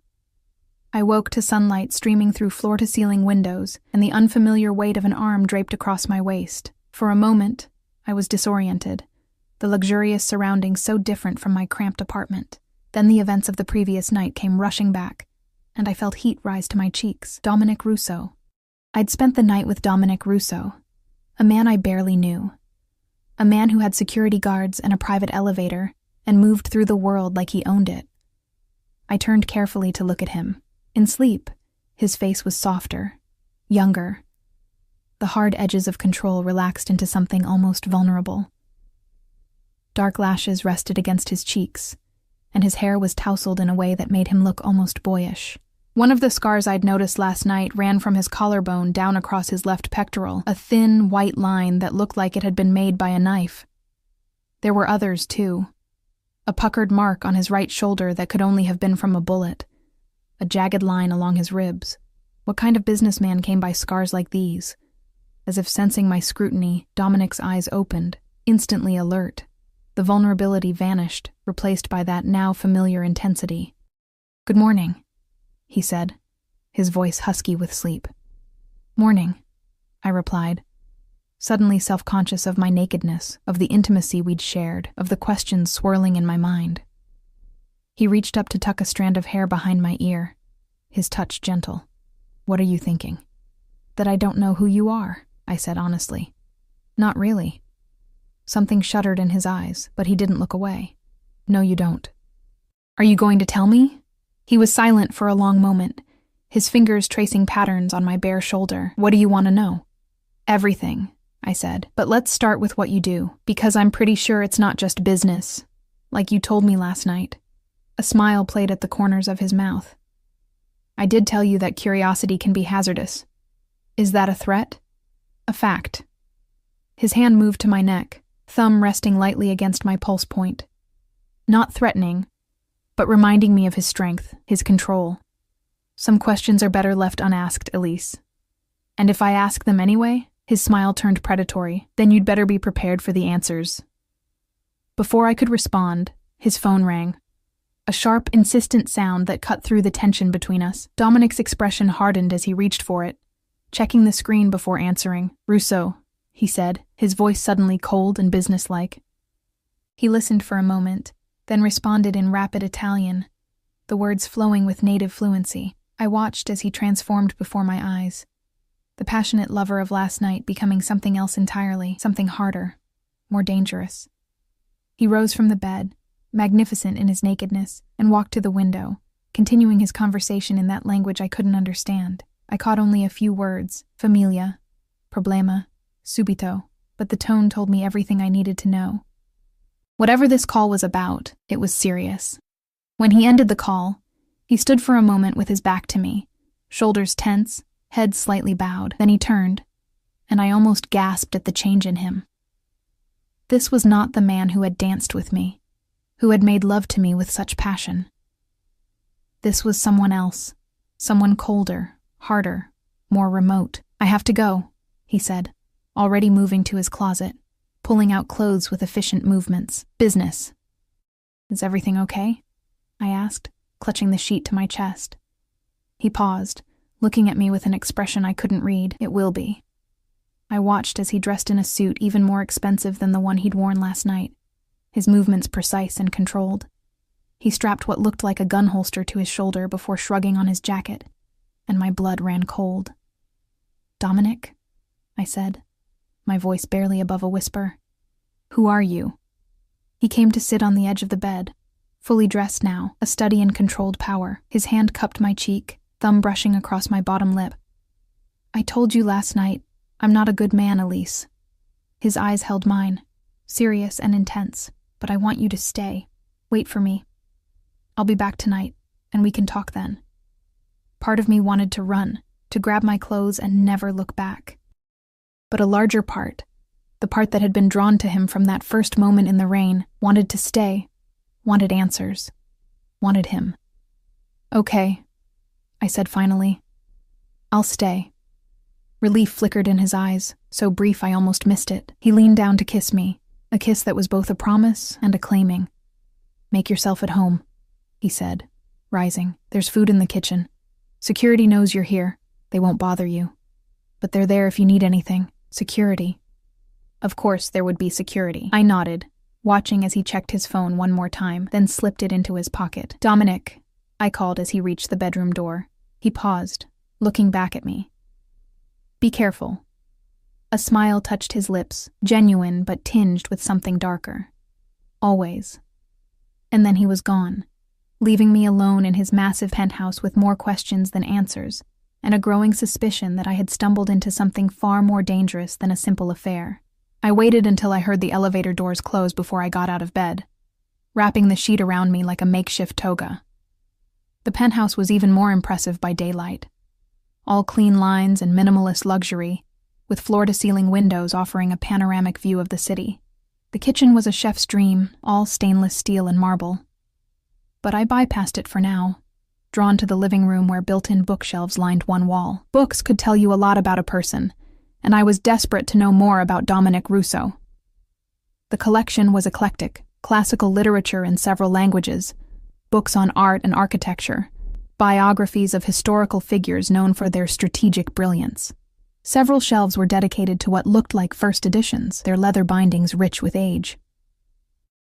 I woke to sunlight streaming through floor-to-ceiling windows and the unfamiliar weight of an arm draped across my waist. For a moment, I was disoriented, the luxurious surroundings so different from my cramped apartment. Then the events of the previous night came rushing back, and I felt heat rise to my cheeks. Dominic Russo. I'd spent the night with Dominic Russo, a man I barely knew. A man who had security guards and a private elevator and moved through the world like he owned it. I turned carefully to look at him. In sleep, his face was softer, younger. The hard edges of control relaxed into something almost vulnerable. Dark lashes rested against his cheeks, and his hair was tousled in a way that made him look almost boyish. One of the scars I'd noticed last night ran from his collarbone down across his left pectoral, a thin, white line that looked like it had been made by a knife. There were others, too. A puckered mark on his right shoulder that could only have been from a bullet. A jagged line along his ribs. What kind of businessman came by scars like these? As if sensing my scrutiny, Dominic's eyes opened, instantly alert. The vulnerability vanished, replaced by that now familiar intensity. "Good morning," he said, his voice husky with sleep. "Morning," I replied, suddenly self-conscious of my nakedness, of the intimacy we'd shared, of the questions swirling in my mind. He reached up to tuck a strand of hair behind my ear, his touch gentle. "What are you thinking?" "That I don't know who you are," I said honestly. "Not really." Something shuddered in his eyes, but he didn't look away. "No, you don't." "Are you going to tell me?" He was silent for a long moment, his fingers tracing patterns on my bare shoulder. "What do you want to know?" "Everything," I said. "But let's start with what you do, because I'm pretty sure it's not just business, like you told me last night." A smile played at the corners of his mouth. "I did tell you that curiosity can be hazardous. Is that a threat?" "A fact." His hand moved to my neck, thumb resting lightly against my pulse point. Not threatening, but reminding me of his strength, his control. "Some questions are better left unasked, Elise. And if I ask them anyway," his smile turned predatory, "then you'd better be prepared for the answers." Before I could respond, his phone rang. A sharp, insistent sound that cut through the tension between us. Dominic's expression hardened as he reached for it, checking the screen before answering. "Russo," he said, his voice suddenly cold and businesslike. He listened for a moment, then responded in rapid Italian, the words flowing with native fluency. I watched as he transformed before my eyes, the passionate lover of last night becoming something else entirely, something harder, more dangerous. He rose from the bed, magnificent in his nakedness, and walked to the window, continuing his conversation in that language I couldn't understand. I caught only a few words: familia, problema, subito, but the tone told me everything I needed to know. Whatever this call was about, it was serious. When he ended the call, he stood for a moment with his back to me, shoulders tense, head slightly bowed. Then he turned, and I almost gasped at the change in him. This was not the man who had danced with me, who had made love to me with such passion. This was someone else, someone colder, harder, more remote. "I have to go," he said, already moving to his closet, pulling out clothes with efficient movements. "Business." "Is everything okay?" I asked, clutching the sheet to my chest. He paused, looking at me with an expression I couldn't read. "It will be." I watched as he dressed in a suit even more expensive than the one he'd worn last night, his movements precise and controlled. He strapped what looked like a gun holster to his shoulder before shrugging on his jacket, and my blood ran cold. "Dominic?" I said, my voice barely above a whisper. "Who are you?" He came to sit on the edge of the bed, fully dressed now, a study in controlled power. His hand cupped my cheek, thumb brushing across my bottom lip. "I told you last night, I'm not a good man, Elise." His eyes held mine, serious and intense. "But I want you to stay. Wait for me. I'll be back tonight, and we can talk then." Part of me wanted to run, to grab my clothes and never look back. But a larger part, the part that had been drawn to him from that first moment in the rain, wanted to stay, wanted answers, wanted him. "Okay," I said finally. "I'll stay." Relief flickered in his eyes, so brief I almost missed it. He leaned down to kiss me, a kiss that was both a promise and a claiming. "Make yourself at home," he said, rising. "There's food in the kitchen. Security knows you're here. They won't bother you. But they're there if you need anything. Security." Of course there would be security. I nodded, watching as he checked his phone one more time, then slipped it into his pocket. "Dominic," I called as he reached the bedroom door. He paused, looking back at me. "Be careful." A smile touched his lips, genuine but tinged with something darker. "Always." And then he was gone, leaving me alone in his massive penthouse with more questions than answers, and a growing suspicion that I had stumbled into something far more dangerous than a simple affair. I waited until I heard the elevator doors close before I got out of bed, wrapping the sheet around me like a makeshift toga. The penthouse was even more impressive by daylight. All clean lines and minimalist luxury, with floor-to-ceiling windows offering a panoramic view of the city. The kitchen was a chef's dream, all stainless steel and marble. But I bypassed it for now, drawn to the living room where built-in bookshelves lined one wall. Books could tell you a lot about a person, and I was desperate to know more about Dominic Russo. The collection was eclectic, classical literature in several languages, books on art and architecture, biographies of historical figures known for their strategic brilliance. Several shelves were dedicated to what looked like first editions, their leather bindings rich with age.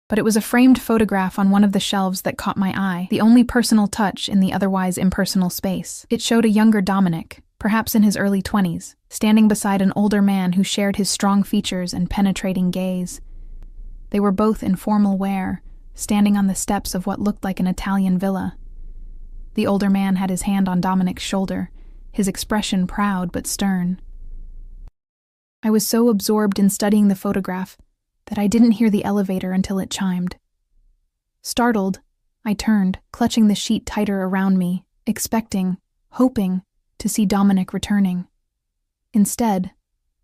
But it was a framed photograph on one of the shelves that caught my eye, the only personal touch in the otherwise impersonal space. It showed a younger Dominic, perhaps in his early 20s, standing beside an older man who shared his strong features and penetrating gaze. They were both in formal wear, standing on the steps of what looked like an Italian villa. The older man had his hand on Dominic's shoulder, his expression proud but stern. I was so absorbed in studying the photograph that I didn't hear the elevator until it chimed. Startled, I turned, clutching the sheet tighter around me, expecting, hoping, to see Dominic returning. Instead,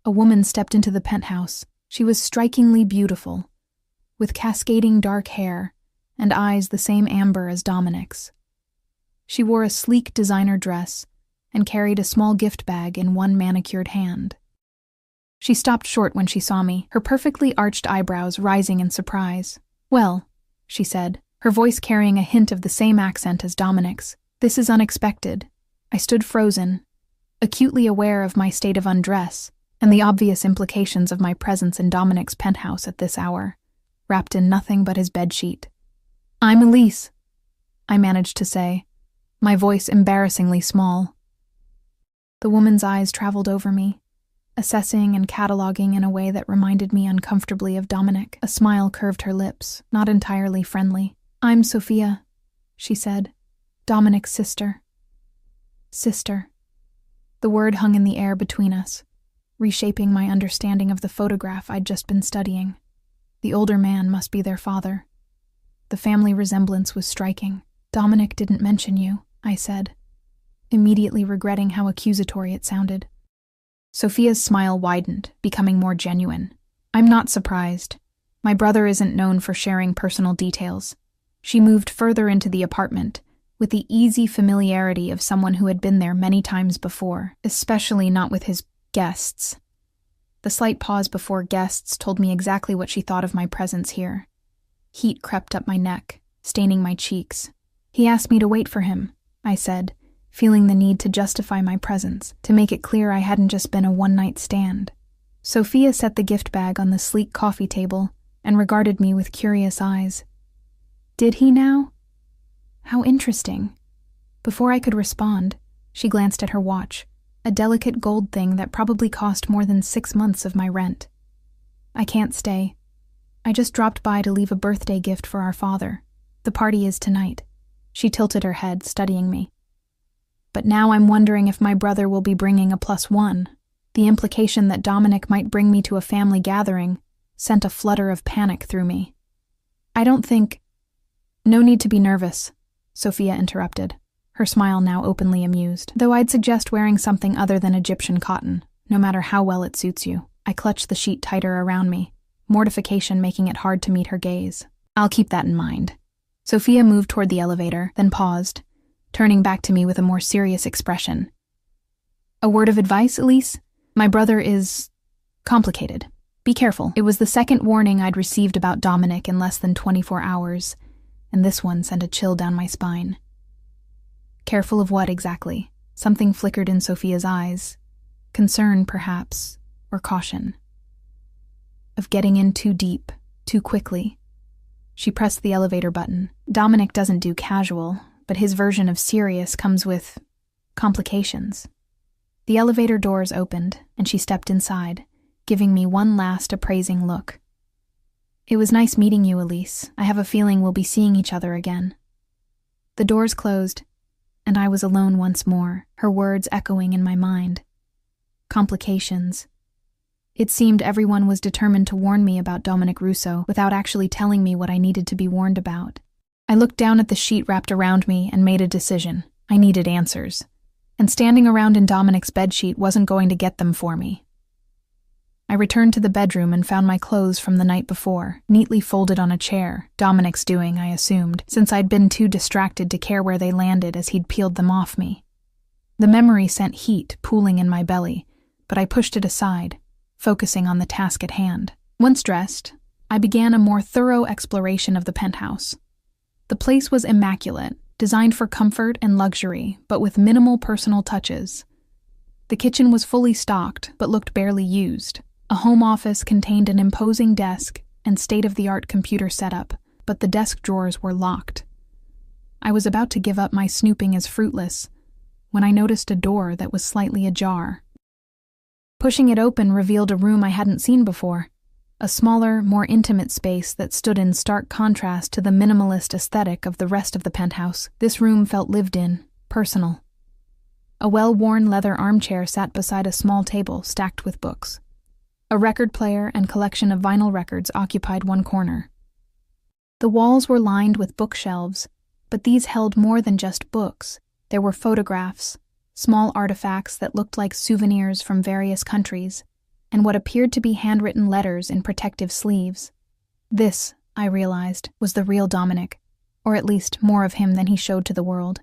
a woman stepped into the penthouse. She was strikingly beautiful, with cascading dark hair and eyes the same amber as Dominic's. She wore a sleek designer dress and carried a small gift bag in one manicured hand. She stopped short when she saw me, her perfectly arched eyebrows rising in surprise. "Well," she said, her voice carrying a hint of the same accent as Dominic's, "this is unexpected." I stood frozen, acutely aware of my state of undress and the obvious implications of my presence in Dominic's penthouse at this hour, wrapped in nothing but his bedsheet. "I'm Elise," I managed to say, my voice embarrassingly small. The woman's eyes traveled over me, assessing and cataloging in a way that reminded me uncomfortably of Dominic. A smile curved her lips, not entirely friendly. "I'm Sophia," she said, "Dominic's sister." Sister. The word hung in the air between us, reshaping my understanding of the photograph I'd just been studying. The older man must be their father. The family resemblance was striking. "Dominic didn't mention you," I said, immediately regretting how accusatory it sounded. Sophia's smile widened, becoming more genuine. "I'm not surprised. My brother isn't known for sharing personal details." She moved further into the apartment, with the easy familiarity of someone who had been there many times before, especially not with his guests. The slight pause before guests told me exactly what she thought of my presence here. Heat crept up my neck, staining my cheeks. "He asked me to wait for him," I said, feeling the need to justify my presence, to make it clear I hadn't just been a one-night stand. Sophia set the gift bag on the sleek coffee table and regarded me with curious eyes. "Did he now?" How interesting. Before I could respond, she glanced at her watch, a delicate gold thing that probably cost more than 6 months of my rent. I can't stay. I just dropped by to leave a birthday gift for our father. The party is tonight. She tilted her head, studying me. But now I'm wondering if my brother will be bringing a +1. The implication that Dominic might bring me to a family gathering sent a flutter of panic through me. I don't think— No need to be nervous, Sophia interrupted, her smile now openly amused. Though I'd suggest wearing something other than Egyptian cotton, no matter how well it suits you. I clutched the sheet tighter around me, mortification making it hard to meet her gaze. I'll keep that in mind. Sophia moved toward the elevator, then paused, turning back to me with a more serious expression. A word of advice, Elise? My brother is complicated. Be careful. It was the second warning I'd received about Dominic in less than 24 hours, and this one sent a chill down my spine. Careful of what exactly? Something flickered in Sophia's eyes. Concern, perhaps, or caution. Of getting in too deep, too quickly. She pressed the elevator button. Dominic doesn't do casual, but his version of serious comes with complications. The elevator doors opened, and she stepped inside, giving me one last appraising look. It was nice meeting you, Elise. I have a feeling we'll be seeing each other again. The doors closed, and I was alone once more, her words echoing in my mind. Complications. It seemed everyone was determined to warn me about Dominic Russo without actually telling me what I needed to be warned about. I looked down at the sheet wrapped around me and made a decision. I needed answers. And standing around in Dominic's bedsheet wasn't going to get them for me. I returned to the bedroom and found my clothes from the night before, neatly folded on a chair, Dominic's doing, I assumed, since I'd been too distracted to care where they landed as he'd peeled them off me. The memory sent heat pooling in my belly, but I pushed it aside, focusing on the task at hand. Once dressed, I began a more thorough exploration of the penthouse. The place was immaculate, designed for comfort and luxury, but with minimal personal touches. The kitchen was fully stocked, but looked barely used. A home office contained an imposing desk and state-of-the-art computer setup, but the desk drawers were locked. I was about to give up my snooping as fruitless when I noticed a door that was slightly ajar. Pushing it open revealed a room I hadn't seen before, a smaller, more intimate space that stood in stark contrast to the minimalist aesthetic of the rest of the penthouse. This room felt lived in, personal. A well-worn leather armchair sat beside a small table stacked with books. A record player and collection of vinyl records occupied one corner. The walls were lined with bookshelves, but these held more than just books. There were photographs, small artifacts that looked like souvenirs from various countries, and what appeared to be handwritten letters in protective sleeves. This, I realized, was the real Dominic, or at least more of him than he showed to the world.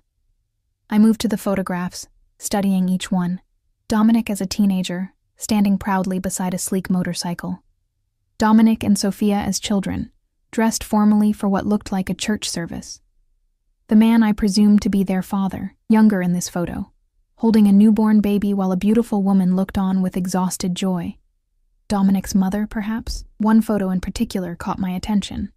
I moved to the photographs, studying each one. Dominic as a teenager, standing proudly beside a sleek motorcycle. Dominic and Sophia as children, dressed formally for what looked like a church service. The man I presumed to be their father, younger in this photo, holding a newborn baby while a beautiful woman looked on with exhausted joy. Dominic's mother, perhaps? One photo in particular caught my attention.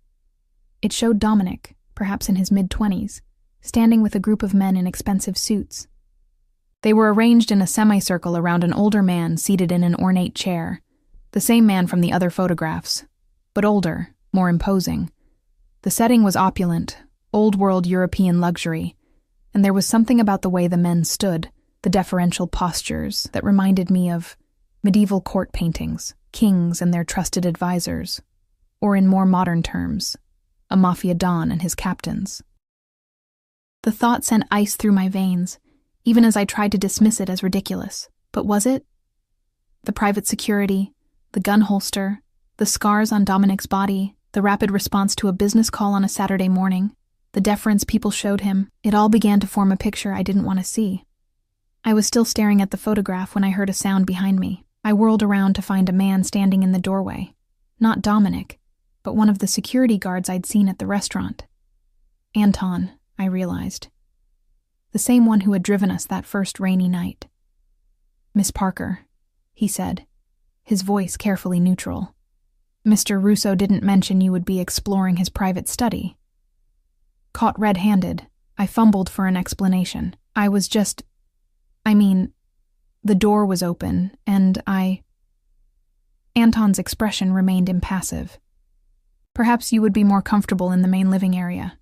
It showed Dominic, perhaps in his mid-20s, standing with a group of men in expensive suits. They were arranged in a semicircle around an older man seated in an ornate chair, the same man from the other photographs, but older, more imposing. The setting was opulent, old-world European luxury, and there was something about the way the men stood, the deferential postures, that reminded me of medieval court paintings, kings and their trusted advisors, or in more modern terms, a Mafia don and his captains. The thought sent ice through my veins, even as I tried to dismiss it as ridiculous. But was it? The private security, the gun holster, the scars on Dominic's body, the rapid response to a business call on a Saturday morning, the deference people showed him, it all began to form a picture I didn't want to see. I was still staring at the photograph when I heard a sound behind me. I whirled around to find a man standing in the doorway. Not Dominic, but one of the security guards I'd seen at the restaurant. Anton, I realized. The same one who had driven us that first rainy night. "Miss Parker," he said, his voice carefully neutral. "Mr. Russo didn't mention you would be exploring his private study." Caught red-handed, I fumbled for an explanation. The door was open, and Anton's expression remained impassive. Perhaps you would be more comfortable in the main living area.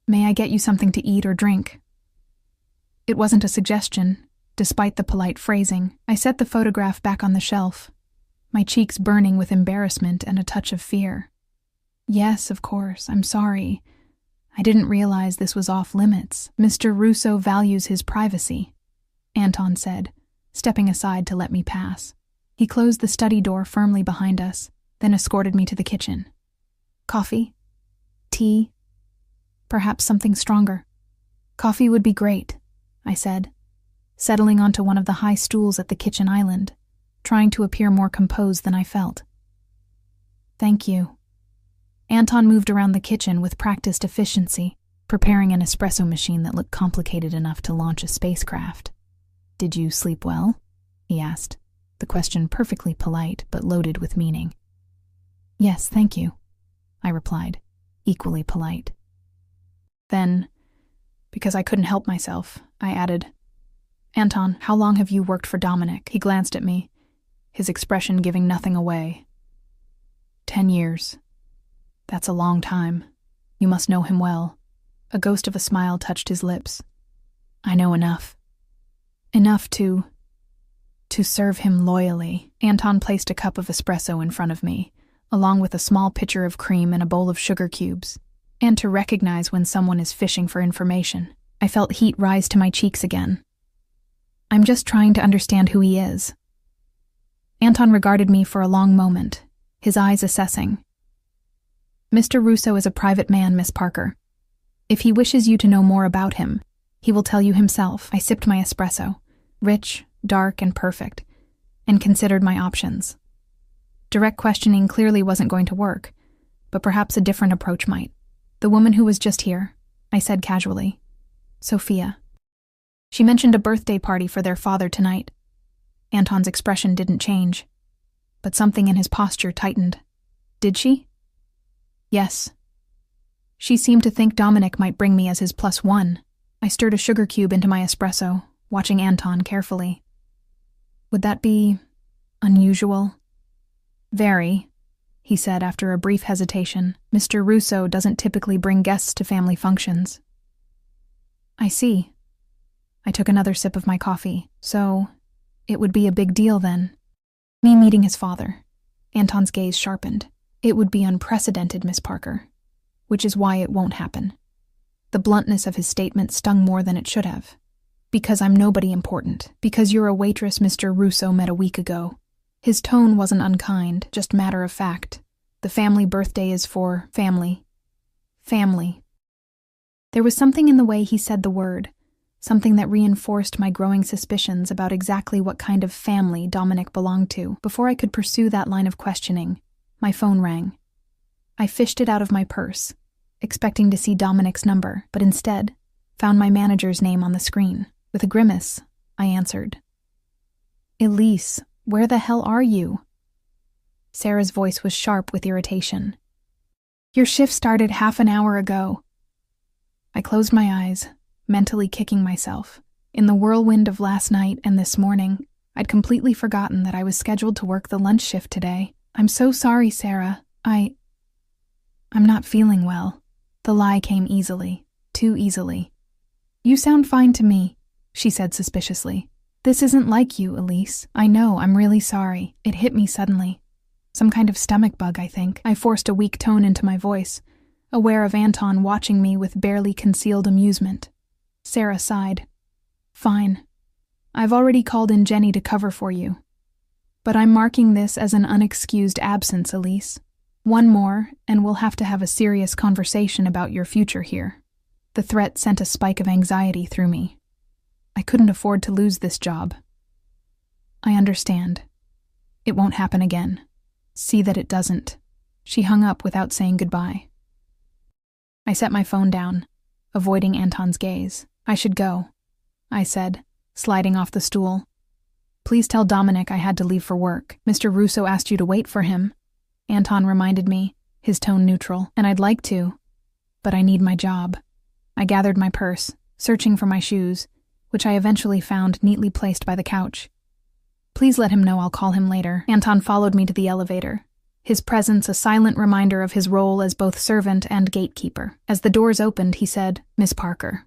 May I get you something to eat or drink? It wasn't a suggestion, despite the polite phrasing. I set the photograph back on the shelf, my cheeks burning with embarrassment and a touch of fear. Yes, of course, I'm sorry. I didn't realize this was off limits. Mr. Russo values his privacy, Anton said, stepping aside to let me pass. He closed the study door firmly behind us, then escorted me to the kitchen. Coffee? Tea? Perhaps something stronger. Coffee would be great, I said, settling onto one of the high stools at the kitchen island, trying to appear more composed than I felt. Thank you. Anton moved around the kitchen with practiced efficiency, preparing an espresso machine that looked complicated enough to launch a spacecraft. Did you sleep well? He asked, the question perfectly polite but loaded with meaning. Yes, thank you, I replied, equally polite. Then, because I couldn't help myself, I added, Anton, how long have you worked for Dominic? He glanced at me, his expression giving nothing away. 10 years. That's a long time. You must know him well. A ghost of a smile touched his lips. I know enough. Enough to serve him loyally. Anton placed a cup of espresso in front of me, along with a small pitcher of cream and a bowl of sugar cubes, and to recognize when someone is fishing for information. I felt heat rise to my cheeks again. I'm just trying to understand who he is. Anton regarded me for a long moment, his eyes assessing. Mr. Russo is a private man, Miss Parker. If he wishes you to know more about him, he will tell you himself. I sipped my espresso, rich, dark, and perfect, and considered my options. Direct questioning clearly wasn't going to work, but perhaps a different approach might. The woman who was just here, I said casually. Sophia. She mentioned a birthday party for their father tonight. Anton's expression didn't change, but something in his posture tightened. Did she? Yes. She seemed to think Dominic might bring me as his +1. I stirred a sugar cube into my espresso, watching Anton carefully. Would that be unusual? Very, he said after a brief hesitation. Mr. Russo doesn't typically bring guests to family functions. I see. I took another sip of my coffee. So, it would be a big deal then. Me meeting his father. Anton's gaze sharpened. It would be unprecedented, Miss Parker, which is why it won't happen. The bluntness of his statement stung more than it should have. Because I'm nobody important. Because you're a waitress Mr. Russo met a week ago. His tone wasn't unkind, just matter of fact. The family birthday is for family. Family. There was something in the way he said the word, something that reinforced my growing suspicions about exactly what kind of family Dominic belonged to. Before I could pursue that line of questioning, my phone rang. I fished it out of my purse, expecting to see Dominic's number, but instead found my manager's name on the screen. With a grimace, I answered. Elise, where the hell are you? Sarah's voice was sharp with irritation. Your shift started half an hour ago. I closed my eyes, mentally kicking myself. In the whirlwind of last night and this morning, I'd completely forgotten that I was scheduled to work the lunch shift today. I'm so sorry, Sarah. I'm not feeling well. The lie came easily, too easily. You sound fine to me, she said suspiciously. This isn't like you, Elise. I know, I'm really sorry. It hit me suddenly. Some kind of stomach bug, I think. I forced a weak tone into my voice, aware of Anton watching me with barely concealed amusement. Sarah sighed. Fine. I've already called in Jenny to cover for you. But I'm marking this as an unexcused absence, Elise. One more, and we'll have to have a serious conversation about your future here. The threat sent a spike of anxiety through me. I couldn't afford to lose this job. I understand. It won't happen again. See that it doesn't. She hung up without saying goodbye. I set my phone down, avoiding Anton's gaze. I should go, I said, sliding off the stool. Please tell Dominic I had to leave for work. Mr. Russo asked you to wait for him. Anton reminded me, his tone neutral, and I'd like to, but I need my job. I gathered my purse, searching for my shoes, which I eventually found neatly placed by the couch. Please let him know I'll call him later. Anton followed me to the elevator, his presence a silent reminder of his role as both servant and gatekeeper. As the doors opened, he said, "Miss Parker."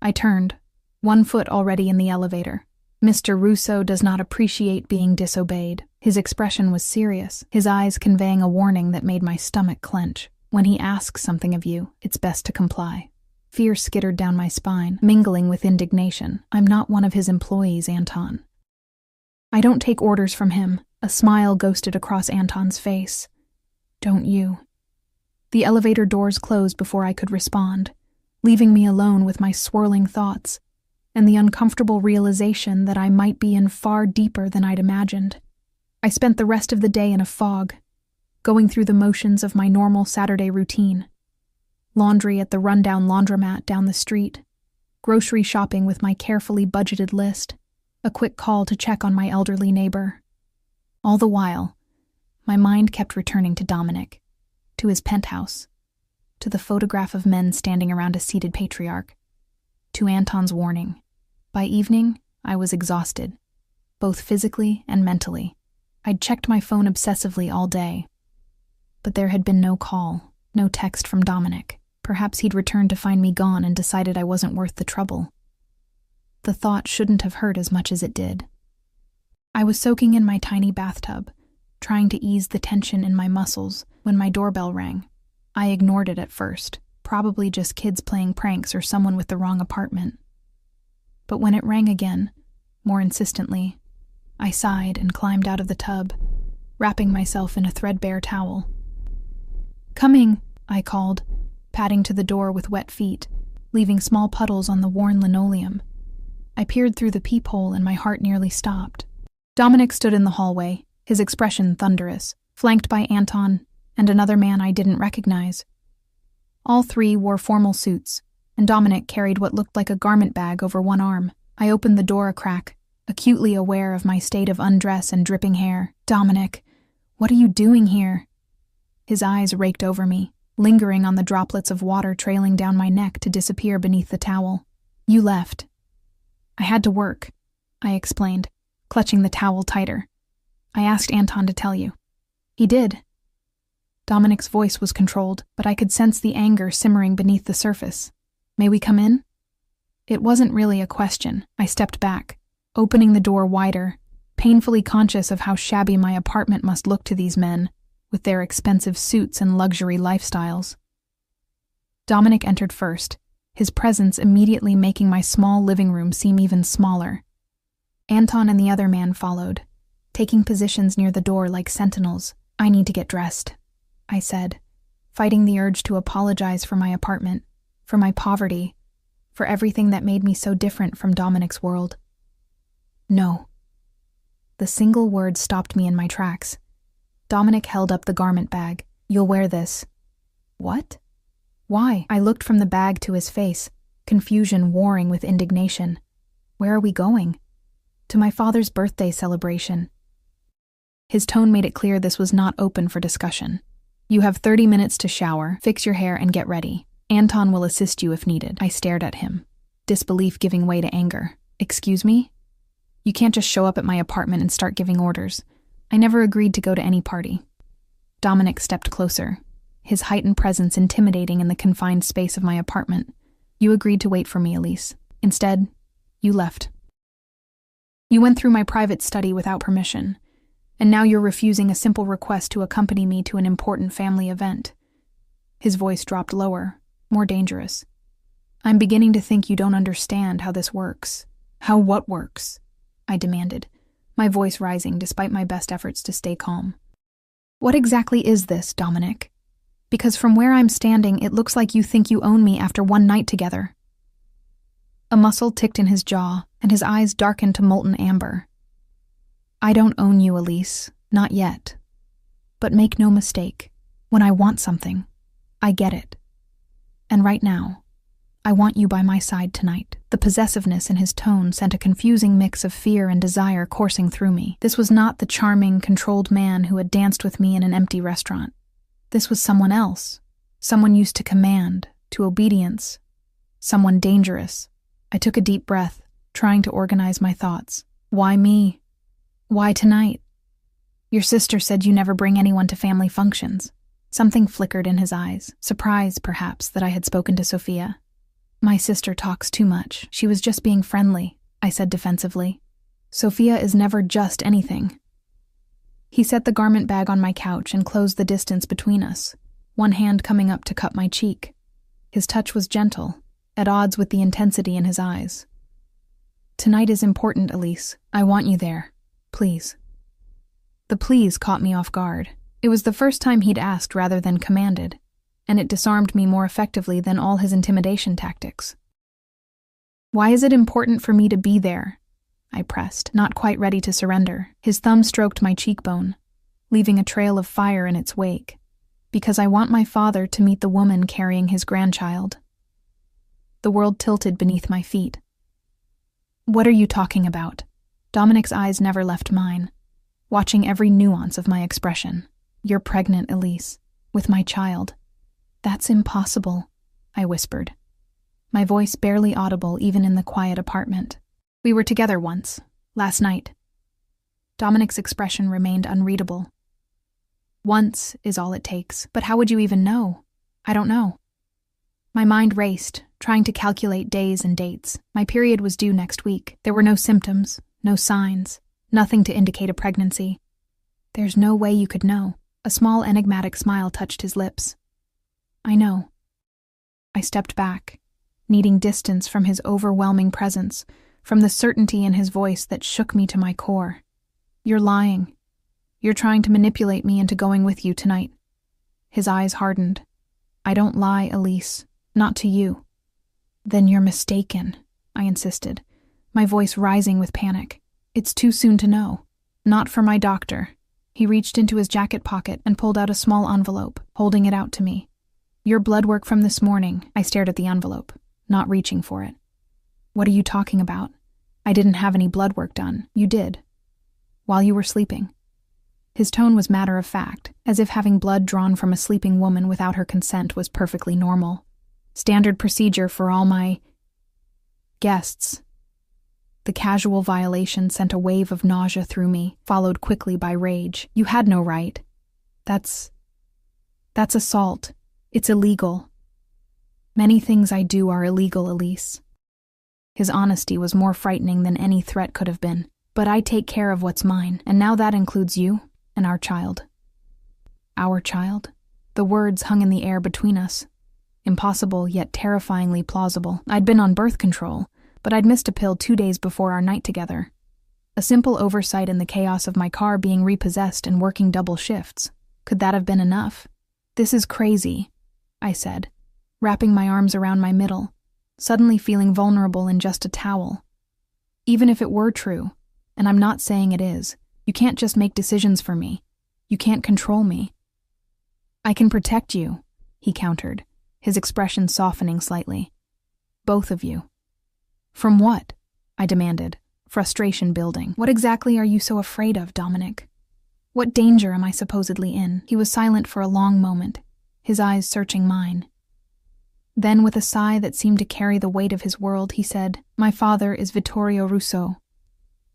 I turned, one foot already in the elevator. Mr. Russo does not appreciate being disobeyed. His expression was serious, his eyes conveying a warning that made my stomach clench. When he asks something of you, it's best to comply. Fear skittered down my spine, mingling with indignation. I'm not one of his employees, Anton. I don't take orders from him. A smile ghosted across Anton's face. Don't you? The elevator doors closed before I could respond, leaving me alone with my swirling thoughts and the uncomfortable realization that I might be in far deeper than I'd imagined. I spent the rest of the day in a fog, going through the motions of my normal Saturday routine. Laundry at the rundown laundromat down the street, grocery shopping with my carefully budgeted list, a quick call to check on my elderly neighbor. All the while, my mind kept returning to Dominic, to his penthouse, to the photograph of men standing around a seated patriarch, to Anton's warning. By evening, I was exhausted, both physically and mentally. I'd checked my phone obsessively all day, but there had been no call, no text from Dominic. Perhaps he'd returned to find me gone and decided I wasn't worth the trouble. The thought shouldn't have hurt as much as it did. I was soaking in my tiny bathtub, trying to ease the tension in my muscles when my doorbell rang. I ignored it at first, probably just kids playing pranks or someone with the wrong apartment. But when it rang again, more insistently, I sighed and climbed out of the tub, wrapping myself in a threadbare towel. "Coming," I called, padding to the door with wet feet, leaving small puddles on the worn linoleum. I peered through the peephole and my heart nearly stopped. Dominic stood in the hallway, his expression thunderous, flanked by Anton and another man I didn't recognize. All three wore formal suits, and Dominic carried what looked like a garment bag over one arm. I opened the door a crack, acutely aware of my state of undress and dripping hair. "Dominic, what are you doing here?" His eyes raked over me, lingering on the droplets of water trailing down my neck to disappear beneath the towel. "You left." "I had to work," I explained, clutching the towel tighter. "I asked Anton to tell you." "He did." Dominic's voice was controlled, but I could sense the anger simmering beneath the surface. "May we come in?" It wasn't really a question. I stepped back, opening the door wider, painfully conscious of how shabby my apartment must look to these men, with their expensive suits and luxury lifestyles. Dominic entered first, his presence immediately making my small living room seem even smaller. Anton and the other man followed, taking positions near the door like sentinels. "I need to get dressed," I said, fighting the urge to apologize for my apartment, for my poverty, for everything that made me so different from Dominic's world. "No." The single word stopped me in my tracks. Dominic held up the garment bag. "You'll wear this." "What? Why?" I looked from the bag to his face, confusion warring with indignation. "Where are we going?" "To my father's birthday celebration." His tone made it clear this was not open for discussion. "You have 30 minutes to shower, fix your hair, and get ready. Anton will assist you if needed." I stared at him, disbelief giving way to anger. "Excuse me? You can't just show up at my apartment and start giving orders. I never agreed to go to any party." Dominic stepped closer, his heightened presence intimidating in the confined space of my apartment. "You agreed to wait for me, Elise. Instead, you left. You went through my private study without permission, and now you're refusing a simple request to accompany me to an important family event." His voice dropped lower, more dangerous. "I'm beginning to think you don't understand how this works." "How what works?" I demanded, my voice rising despite my best efforts to stay calm. "What exactly is this, Dominic? Because from where I'm standing, it looks like you think you own me after one night together." A muscle ticked in his jaw, and his eyes darkened to molten amber. "I don't own you, Elise, not yet. But make no mistake, when I want something, I get it. And right now, I want you by my side tonight." The possessiveness in his tone sent a confusing mix of fear and desire coursing through me. This was not the charming, controlled man who had danced with me in an empty restaurant. This was someone else, someone used to command, to obedience, Someone dangerous. I took a deep breath, trying to organize my thoughts. Why me? Why tonight? Your sister said you never bring anyone to family functions. Something flickered in his eyes, surprise, perhaps, that I had spoken to Sophia. My sister talks too much. She was just being friendly, I said defensively. Sophia is never just anything. He set the garment bag on my couch and closed the distance between us, one hand coming up to cup my cheek. His touch was gentle, at odds with the intensity in his eyes. Tonight is important, Elise. I want you there. Please. The please caught me off guard. It was the first time he'd asked rather than commanded, and it disarmed me more effectively than all his intimidation tactics. Why is it important for me to be there? I pressed, not quite ready to surrender. His thumb stroked my cheekbone, leaving a trail of fire in its wake. Because I want my father to meet the woman carrying his grandchild. The world tilted beneath my feet. What are you talking about? Dominic's eyes never left mine, watching every nuance of my expression. You're pregnant, Elise, with my child. That's impossible, I whispered, my voice barely audible even in the quiet apartment. We were together once, last night. Dominic's expression remained unreadable. Once is all it takes, but how would you even know? I don't know. My mind raced, trying to calculate days and dates. My period was due next week. There were no symptoms, no signs, nothing to indicate a pregnancy. There's no way you could know. A small enigmatic smile touched his lips. I know. I stepped back, needing distance from his overwhelming presence, from the certainty in his voice that shook me to my core. You're lying. You're trying to manipulate me into going with you tonight. His eyes hardened. I don't lie, Elise. Not to you. Then you're mistaken, I insisted, my voice rising with panic. It's too soon to know. Not for my doctor. He reached into his jacket pocket and pulled out a small envelope, holding it out to me. Your blood work from this morning. I stared at the envelope, not reaching for it. What are you talking about? I didn't have any blood work done. You did. While you were sleeping. His tone was matter of fact, as if having blood drawn from a sleeping woman without her consent was perfectly normal. Standard procedure for all my guests. The casual violation sent a wave of nausea through me, followed quickly by rage. You had no right. That's assault. It's illegal. Many things I do are illegal, Elise. His honesty was more frightening than any threat could have been. But I take care of what's mine, and now that includes you and our child. Our child? The words hung in the air between us. Impossible, yet terrifyingly plausible. I'd been on birth control, but I'd missed a pill 2 days before our night together. A simple oversight in the chaos of my car being repossessed and working double shifts. Could that have been enough? This is crazy, I said, wrapping my arms around my middle, suddenly feeling vulnerable in just a towel. Even if it were true, and I'm not saying it is, you can't just make decisions for me. You can't control me. I can protect you, he countered, his expression softening slightly. Both of you. From what? I demanded, frustration building. What exactly are you so afraid of, Dominic? What danger am I supposedly in? He was silent for a long moment, his eyes searching mine. Then, with a sigh that seemed to carry the weight of his world, he said, My father is Vittorio Russo,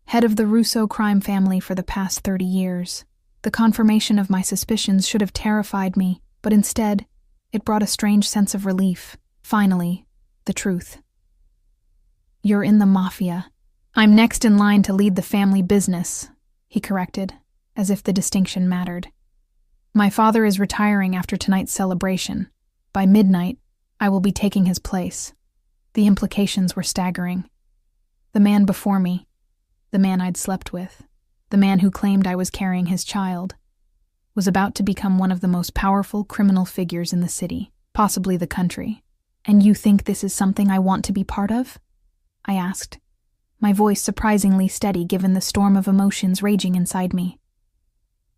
head of the Russo crime family for the past 30 years. The confirmation of my suspicions should have terrified me, but instead, it brought a strange sense of relief. Finally, the truth. You're in the Mafia. I'm next in line to lead the family business, he corrected, as if the distinction mattered. My father is retiring after tonight's celebration. By midnight, I will be taking his place. The implications were staggering. The man before me, the man I'd slept with, the man who claimed I was carrying his child, was about to become one of the most powerful criminal figures in the city, possibly the country. And you think this is something I want to be part of? I asked, my voice surprisingly steady given the storm of emotions raging inside me.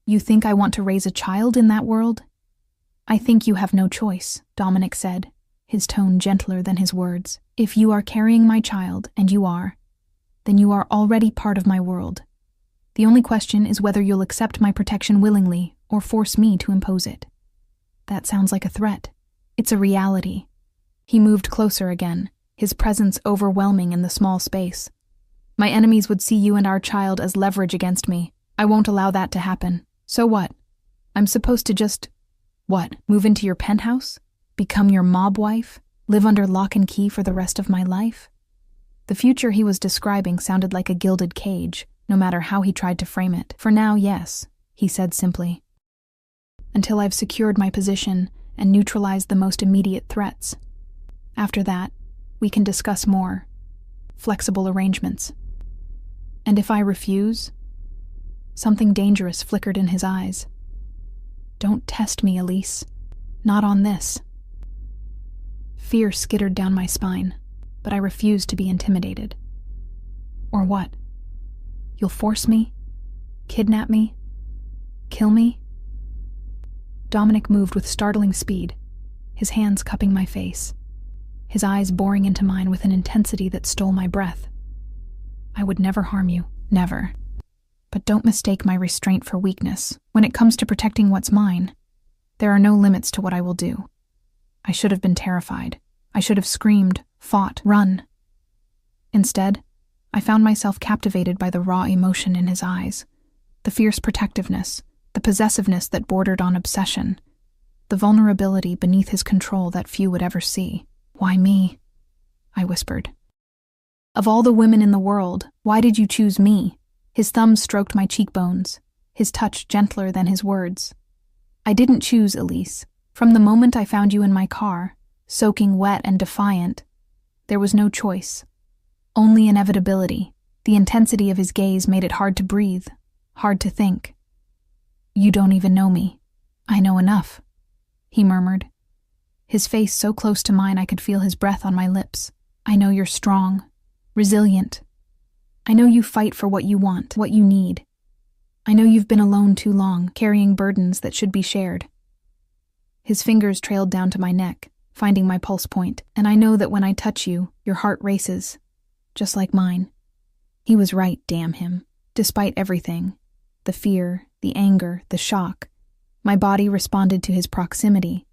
You think I want to raise a child in that world? I think you have no choice, Dominic said, his tone gentler than his words. If you are carrying my child, and you are, then you are already part of my world. The only question is whether you'll accept my protection willingly or force me to impose it. That sounds like a threat. It's a reality. He moved closer again, his presence overwhelming in the small space. My enemies would see you and our child as leverage against me. I won't allow that to happen. So what? I'm supposed to just, what, move into your penthouse? Become your mob wife? Live under lock and key for the rest of my life? The future he was describing sounded like a gilded cage, no matter how he tried to frame it. For now, yes, he said simply. Until I've secured my position and neutralized the most immediate threats. After that, we can discuss more flexible arrangements. And if I refuse? Something dangerous flickered in his eyes. Don't test me, Elise. Not on this. Fear skittered down my spine, but I refused to be intimidated. Or what? You'll force me? Kidnap me? Kill me? Dominic moved with startling speed, his hands cupping my face, his eyes boring into mine with an intensity that stole my breath. I would never harm you, never. But don't mistake my restraint for weakness. When it comes to protecting what's mine, there are no limits to what I will do. I should have been terrified. I should have screamed, fought, run. Instead, I found myself captivated by the raw emotion in his eyes, the fierce protectiveness, the possessiveness that bordered on obsession, the vulnerability beneath his control that few would ever see. Why me? I whispered. Of all the women in the world, why did you choose me? His thumb stroked my cheekbones, his touch gentler than his words. I didn't choose, Elise. From the moment I found you in my car, soaking wet and defiant, there was no choice. Only inevitability. The intensity of his gaze made it hard to breathe, hard to think. You don't even know me. I know enough, he murmured, his face so close to mine I could feel his breath on my lips. I know you're strong, resilient. I know you fight for what you want, what you need. I know you've been alone too long, carrying burdens that should be shared. His fingers trailed down to my neck, finding my pulse point, and I know that when I touch you, your heart races, just like mine. He was right, damn him. Despite everything, the fear, the anger, the shock, my body responded to his proximity,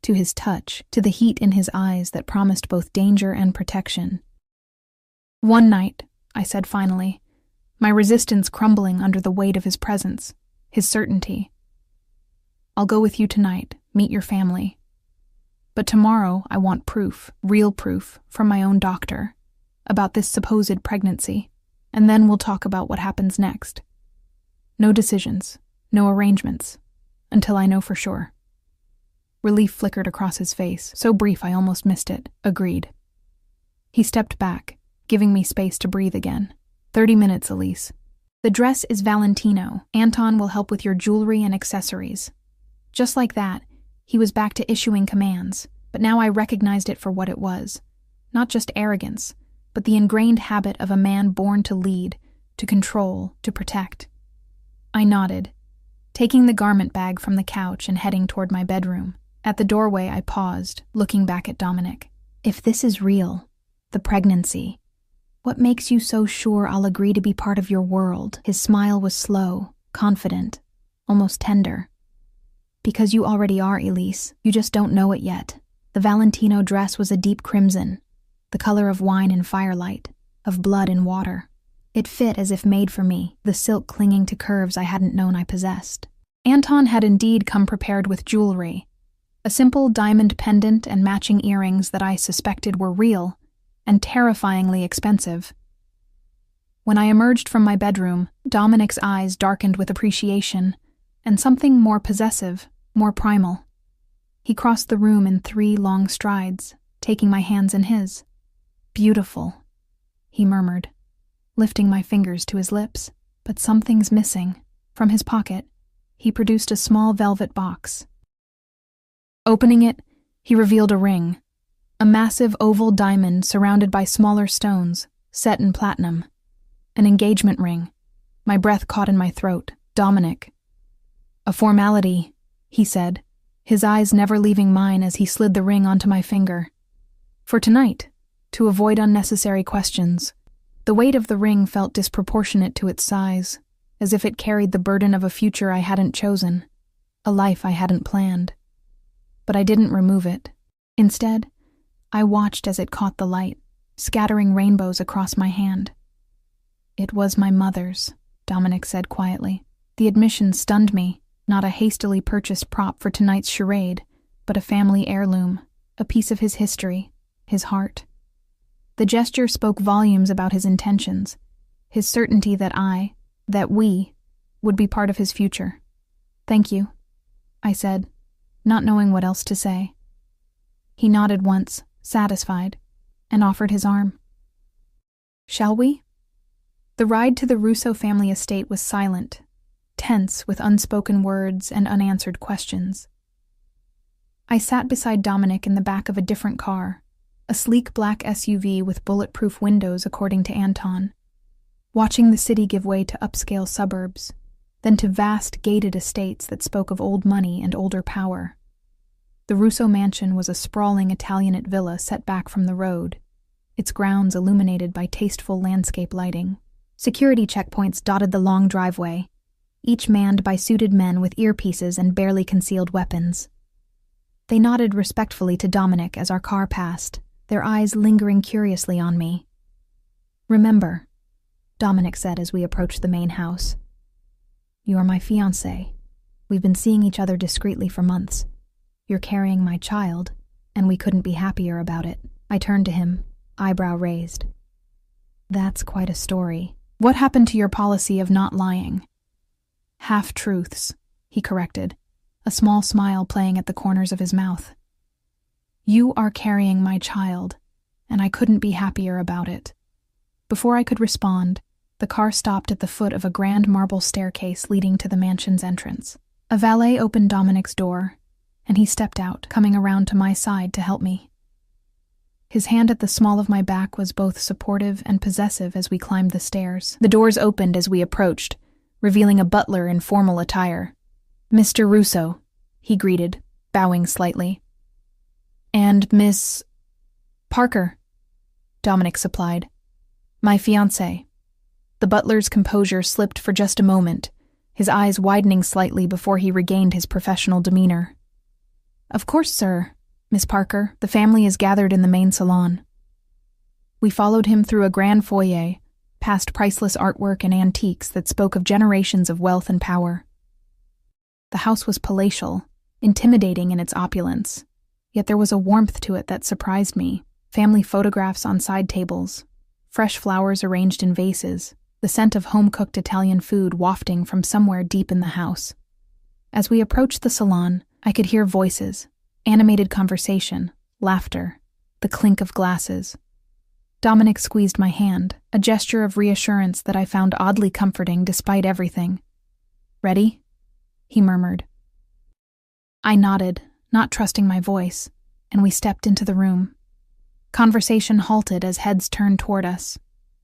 to his touch, to the heat in his eyes that promised both danger and protection. One night, I said finally, my resistance crumbling under the weight of his presence, his certainty. I'll go with you tonight, meet your family. But tomorrow I want proof, real proof, from my own doctor, about this supposed pregnancy, and then we'll talk about what happens next. No decisions, no arrangements, until I know for sure. Relief flickered across his face, so brief I almost missed it. Agreed. He stepped back, giving me space to breathe again. 30 minutes, Elise. The dress is Valentino. Anton will help with your jewelry and accessories. Just like that, he was back to issuing commands, but now I recognized it for what it was. Not just arrogance, but the ingrained habit of a man born to lead, to control, to protect. I nodded, taking the garment bag from the couch and heading toward my bedroom. At the doorway, I paused, looking back at Dominic. If this is real, the pregnancy, what makes you so sure I'll agree to be part of your world? His smile was slow, confident, almost tender. Because you already are, Elise. You just don't know it yet. The Valentino dress was a deep crimson, the color of wine in firelight, of blood in water. It fit as if made for me, the silk clinging to curves I hadn't known I possessed. Anton had indeed come prepared with jewelry, a simple diamond pendant and matching earrings that I suspected were real and terrifyingly expensive. When I emerged from my bedroom, Dominic's eyes darkened with appreciation and something more possessive, more primal. He crossed the room in 3 long strides, taking my hands in his. Beautiful, he murmured, lifting my fingers to his lips. But something's missing. From his pocket, he produced a small velvet box. Opening it, he revealed a ring, a massive oval diamond surrounded by smaller stones, set in platinum. An engagement ring. My breath caught in my throat. Dominic. A formality, he said, his eyes never leaving mine as he slid the ring onto my finger. For tonight, to avoid unnecessary questions. The weight of the ring felt disproportionate to its size, as if it carried the burden of a future I hadn't chosen, a life I hadn't planned. But I didn't remove it. Instead, I watched as it caught the light, scattering rainbows across my hand. "It was my mother's," Dominic said quietly. The admission stunned me, not a hastily purchased prop for tonight's charade, but a family heirloom, a piece of his history, his heart. The gesture spoke volumes about his intentions, his certainty that we, would be part of his future. "Thank you," I said, not knowing what else to say. He nodded once, satisfied, and offered his arm. "Shall we?" The ride to the Russo family estate was silent, tense with unspoken words and unanswered questions. I sat beside Dominic in the back of a different car, a sleek black SUV with bulletproof windows according to Anton, watching the city give way to upscale suburbs, then to vast gated estates that spoke of old money and older power. The Russo mansion was a sprawling Italianate villa set back from the road, its grounds illuminated by tasteful landscape lighting. Security checkpoints dotted the long driveway, each manned by suited men with earpieces and barely concealed weapons. They nodded respectfully to Dominic as our car passed, their eyes lingering curiously on me. "Remember," Dominic said as we approached the main house, "you are my fiancé. We've been seeing each other discreetly for months. You're carrying my child, and we couldn't be happier about it." I turned to him, eyebrow raised. "That's quite a story. What happened to your policy of not lying?" "Half-truths," he corrected, a small smile playing at the corners of his mouth. "You are carrying my child, and I couldn't be happier about it." Before I could respond, the car stopped at the foot of a grand marble staircase leading to the mansion's entrance. A valet opened Dominic's door, and he stepped out, coming around to my side to help me. His hand at the small of my back was both supportive and possessive as we climbed the stairs. The doors opened as we approached, revealing a butler in formal attire. "Mr. Russo," he greeted, bowing slightly. "And Miss Parker," Dominic supplied. "My fiancé." The butler's composure slipped for just a moment, his eyes widening slightly before he regained his professional demeanor. "Of course, sir. Miss Parker, the family is gathered in the main salon." We followed him through a grand foyer, past priceless artwork and antiques that spoke of generations of wealth and power. The house was palatial, intimidating in its opulence, yet there was a warmth to it that surprised me. Family photographs on side tables, fresh flowers arranged in vases, the scent of home-cooked Italian food wafting from somewhere deep in the house. As we approached the salon, I could hear voices, animated conversation, laughter, the clink of glasses. Dominic squeezed my hand, a gesture of reassurance that I found oddly comforting despite everything. "Ready?" he murmured. I nodded, not trusting my voice, and we stepped into the room. Conversation halted as heads turned toward us.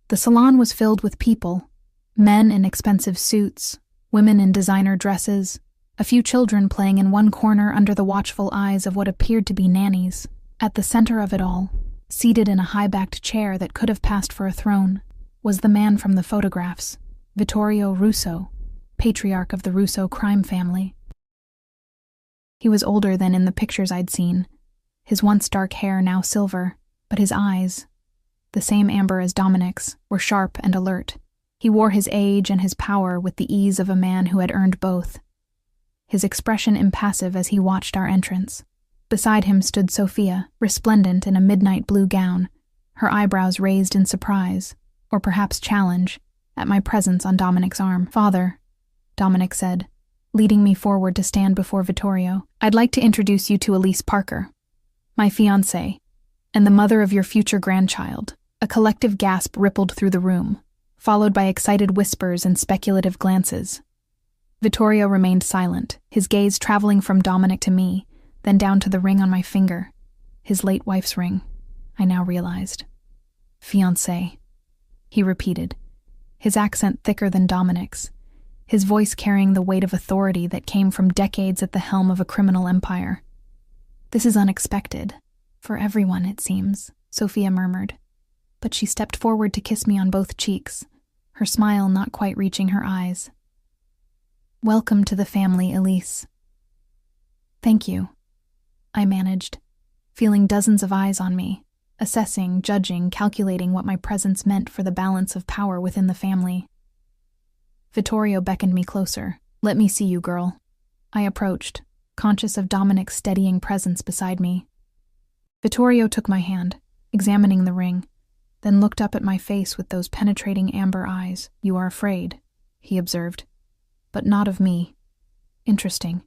The salon was filled with people, men in expensive suits, women in designer dresses, a few children playing in one corner under the watchful eyes of what appeared to be nannies. At the center of it all, seated in a high-backed chair that could have passed for a throne, was the man from the photographs, Vittorio Russo, patriarch of the Russo crime family. He was older than in the pictures I'd seen, his once dark hair now silver, but his eyes, the same amber as Dominic's, were sharp and alert. He wore his age and his power with the ease of a man who had earned both, his expression impassive as he watched our entrance. Beside him stood Sophia, resplendent in a midnight blue gown, her eyebrows raised in surprise, or perhaps challenge, at my presence on Dominic's arm. "Father," Dominic said, leading me forward to stand before Vittorio, "I'd like to introduce you to Elise Parker, my fiancée, and the mother of your future grandchild." A collective gasp rippled through the room, followed by excited whispers and speculative glances. Vittorio remained silent, his gaze traveling from Dominic to me, then down to the ring on my finger, his late wife's ring, I now realized. "Fiancé," he repeated, his accent thicker than Dominic's, his voice carrying the weight of authority that came from decades at the helm of a criminal empire. "This is unexpected. For everyone, it seems," Sophia murmured. But she stepped forward to kiss me on both cheeks, her smile not quite reaching her eyes. "Welcome to the family, Elise." "Thank you," I managed, feeling dozens of eyes on me, assessing, judging, calculating what my presence meant for the balance of power within the family. Vittorio beckoned me closer. "Let me see you, girl." I approached, conscious of Dominic's steadying presence beside me. Vittorio took my hand, examining the ring, then looked up at my face with those penetrating amber eyes. "You are afraid," he observed, "but not of me. Interesting."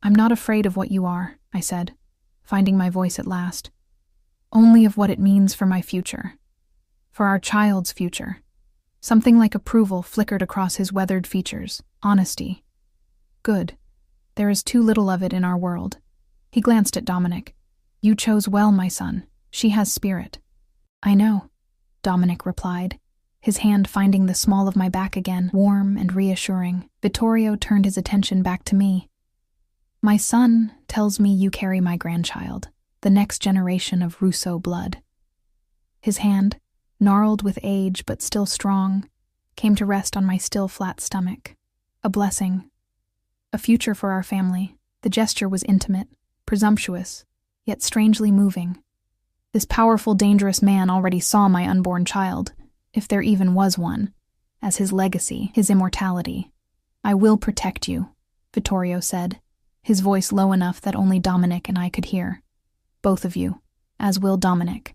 "I'm not afraid of what you are," I said, finding my voice at last. "Only of what it means for my future. For our child's future." Something like approval flickered across his weathered features. Honesty. "Good. There is too little of it in our world." He glanced at Dominic. "You chose well, my son. She has spirit." "I know," Dominic replied, his hand finding the small of my back again, warm and reassuring. Vittorio turned his attention back to me. "My son tells me you carry my grandchild, the next generation of Russo blood." His hand, gnarled with age but still strong, came to rest on my still flat stomach. A blessing. A future for our family. The gesture was intimate, presumptuous, yet strangely moving. This powerful, dangerous man already saw my unborn child, if there even was one, as his legacy, his immortality. "I will protect you," Vittorio said, his voice low enough that only Dominic and I could hear. "Both of you, as will Dominic.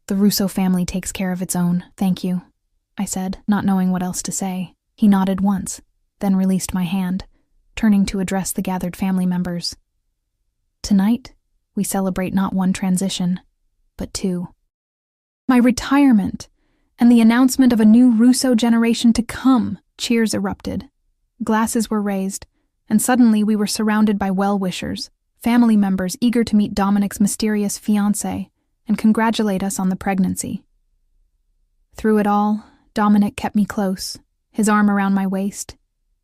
The Russo family takes care of its own, thank you," I said, not knowing what else to say. He nodded once, then released my hand, turning to address the gathered family members. "Tonight, we celebrate not one transition, but two. My retirement, and the announcement of a new Russo generation to come." Cheers erupted. Glasses were raised, and suddenly we were surrounded by well-wishers, family members eager to meet Dominic's mysterious fiancée and congratulate us on the pregnancy. Through it all, Dominic kept me close, his arm around my waist,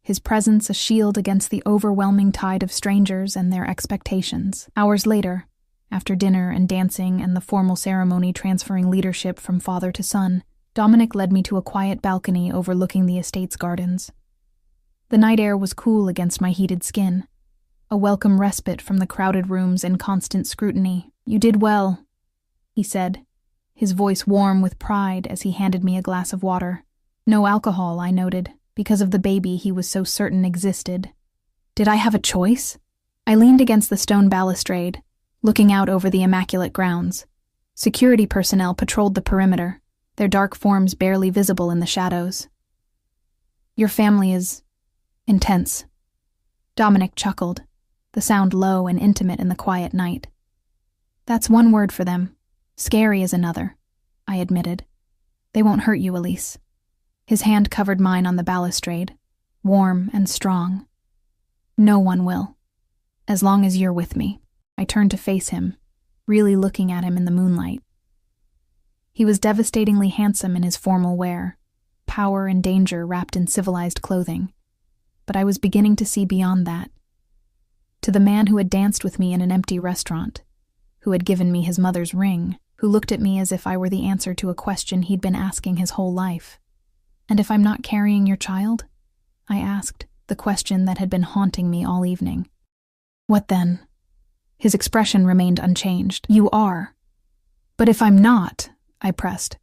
his presence a shield against the overwhelming tide of strangers and their expectations. Hours later, after dinner and dancing and the formal ceremony transferring leadership from father to son, Dominic led me to a quiet balcony overlooking the estate's gardens. The night air was cool against my heated skin, a welcome respite from the crowded rooms and constant scrutiny. "You did well," he said, his voice warm with pride as he handed me a glass of water. No alcohol, I noted, because of the baby he was so certain existed. Did I have a choice? I leaned against the stone balustrade, looking out over the immaculate grounds. Security personnel patrolled the perimeter, their dark forms barely visible in the shadows. "Your family is intense." Dominic chuckled, the sound low and intimate in the quiet night. "That's one word for them. Scary is another," I admitted. "They won't hurt you, Elise." His hand covered mine on the balustrade, warm and strong. "No one will, as long as you're with me." I turned to face him, really looking at him in the moonlight. He was devastatingly handsome in his formal wear, power and danger wrapped in civilized clothing. But I was beginning to see beyond that. To the man who had danced with me in an empty restaurant, who had given me his mother's ring, who looked at me as if I were the answer to a question he'd been asking his whole life. "And if I'm not carrying your child?" I asked, the question that had been haunting me all evening. "What then?" His expression remained unchanged. "You are." "But if I'm not," I pressed.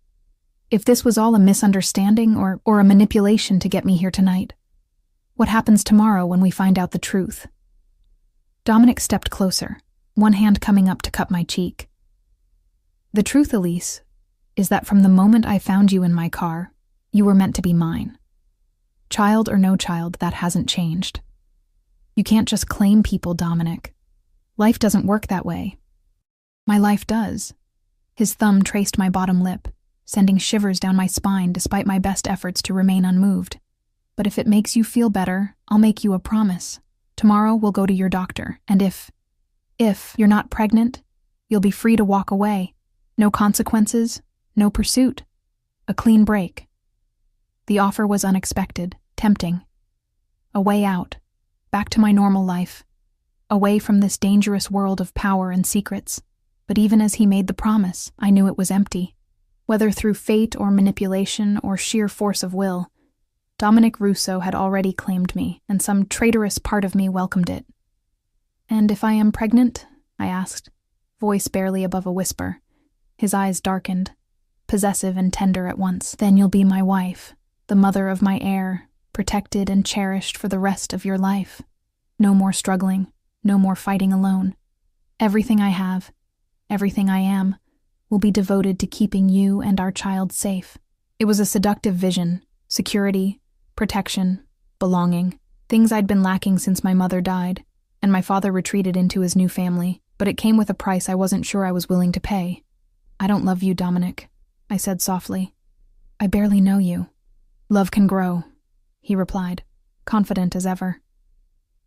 "If this was all a misunderstanding or a manipulation to get me here tonight, what happens tomorrow when we find out the truth?" Dominic stepped closer, one hand coming up to cup my cheek. "The truth, Elise, is that from the moment I found you in my car, you were meant to be mine. Child or no child, that hasn't changed. You can't just claim people, Dominic. Life doesn't work that way." "My life does." His thumb traced my bottom lip, sending shivers down my spine despite my best efforts to remain unmoved. "But if it makes you feel better, I'll make you a promise. Tomorrow we'll go to your doctor, and if you're not pregnant, you'll be free to walk away. No consequences, no pursuit. A clean break." The offer was unexpected, tempting. A way out, back to my normal life, away from this dangerous world of power and secrets. But even as he made the promise, I knew it was empty. Whether through fate or manipulation or sheer force of will, Dominic Russo had already claimed me, and some traitorous part of me welcomed it. "And if I am pregnant?" I asked, voice barely above a whisper, His eyes darkened, possessive and tender at once. Then you'll be my wife, the mother of my heir, protected and cherished for the rest of your life. No more struggling, no more fighting alone. Everything I have, everything I am, will be devoted to keeping you and our child safe. It was a seductive vision: security, protection, belonging, things I'd been lacking since my mother died, and my father retreated into his new family, but it came with a price I wasn't sure I was willing to pay. I don't love you, Dominic, I said softly. I barely know you. Love can grow, he replied, confident as ever.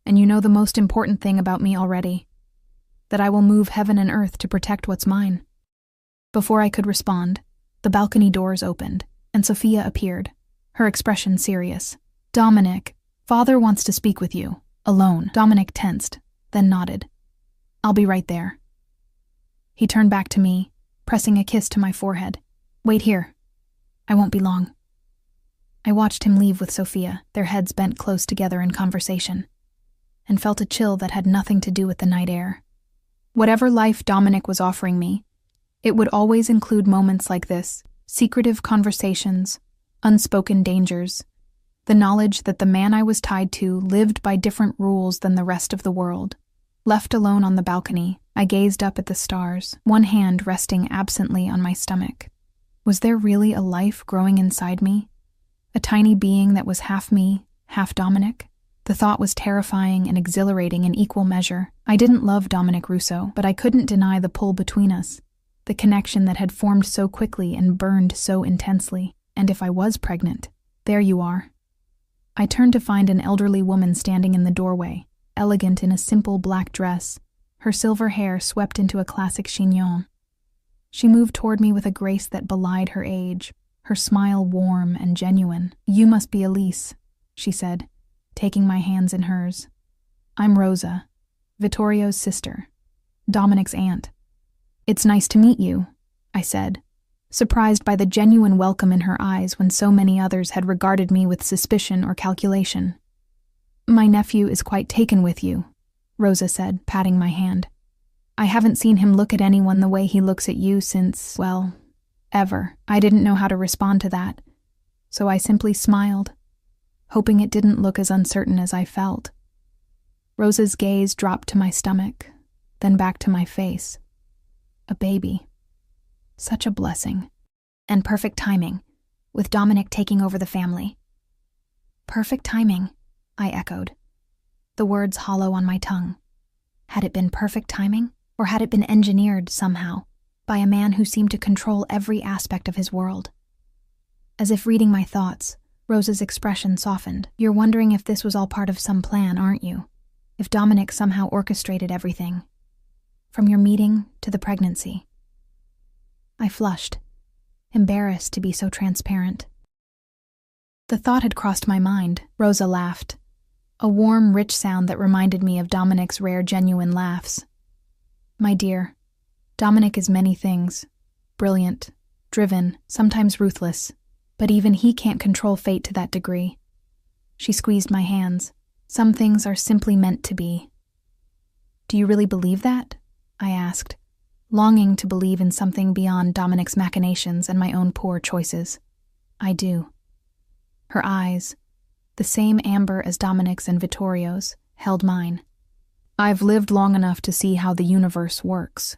And you know the most important thing about me already, that I will move heaven and earth to protect what's mine. Before I could respond, the balcony doors opened, and Sophia appeared, her expression serious. Dominic, Father wants to speak with you, alone. Dominic tensed, then nodded. I'll be right there. He turned back to me, pressing a kiss to my forehead. Wait here. I won't be long. I watched him leave with Sophia, their heads bent close together in conversation, and felt a chill that had nothing to do with the night air. Whatever life Dominic was offering me, it would always include moments like this: secretive conversations, unspoken dangers, the knowledge that the man I was tied to lived by different rules than the rest of the world. Left alone on the balcony, I gazed up at the stars, one hand resting absently on my stomach. Was there really a life growing inside me? A tiny being that was half me, half Dominic? The thought was terrifying and exhilarating in equal measure. I didn't love Dominic Russo, but I couldn't deny the pull between us, the connection that had formed so quickly and burned so intensely. And if I was pregnant, there you are. I turned to find an elderly woman standing in the doorway, elegant in a simple black dress, her silver hair swept into a classic chignon. She moved toward me with a grace that belied her age, her smile warm and genuine. You must be Elise, she said, taking my hands in hers. I'm Rosa, Vittorio's sister, Dominic's aunt. It's nice to meet you, I said, surprised by the genuine welcome in her eyes when so many others had regarded me with suspicion or calculation. My nephew is quite taken with you, Rosa said, patting my hand. I haven't seen him look at anyone the way he looks at you since, well, ever. I didn't know how to respond to that, so I simply smiled, hoping it didn't look as uncertain as I felt. Rosa's gaze dropped to my stomach, then back to my face. A baby. Such a blessing. And perfect timing, with Dominic taking over the family. Perfect timing, I echoed, the words hollow on my tongue. Had it been perfect timing, or had it been engineered somehow by a man who seemed to control every aspect of his world? As if reading my thoughts, Rosa's expression softened. You're wondering if this was all part of some plan, aren't you? If Dominic somehow orchestrated everything, from your meeting to the pregnancy. I flushed, embarrassed to be so transparent. The thought had crossed my mind. Rosa laughed, a warm, rich sound that reminded me of Dominic's rare, genuine laughs. My dear, Dominic is many things. Brilliant, driven, sometimes ruthless, but even he can't control fate to that degree. She squeezed my hands. Some things are simply meant to be. Do you really believe that? I asked, longing to believe in something beyond Dominic's machinations and my own poor choices. I do. Her eyes, the same amber as Dominic's and Vittorio's, held mine. I've lived long enough to see how the universe works.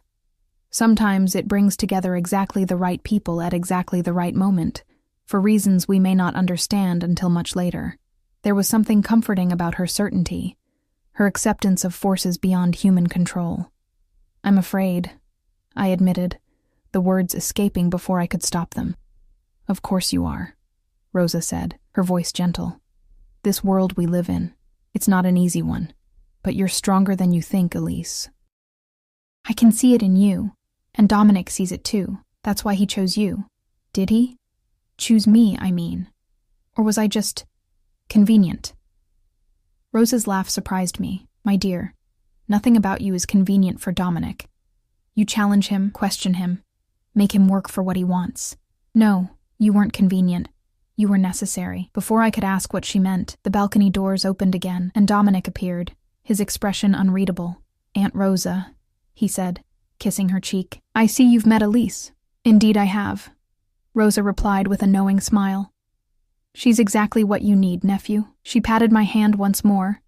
Sometimes it brings together exactly the right people at exactly the right moment, for reasons we may not understand until much later. There was something comforting about her certainty, her acceptance of forces beyond human control. I'm afraid, I admitted, the words escaping before I could stop them. Of course you are, Rosa said, her voice gentle. This world we live in, it's not an easy one, but you're stronger than you think, Elise. I can see it in you, and Dominic sees it too. That's why he chose you. Did he? Choose me, I mean. Or was I just convenient? Rosa's laugh surprised me. My dear, nothing about you is convenient for Dominic. You challenge him, question him, make him work for what he wants. No, you weren't convenient. You were necessary. Before I could ask what she meant, the balcony doors opened again, and Dominic appeared, his expression unreadable. Aunt Rosa, he said, kissing her cheek. I see you've met Elise. Indeed I have, Rosa replied with a knowing smile. She's exactly what you need, nephew. She patted my hand once more,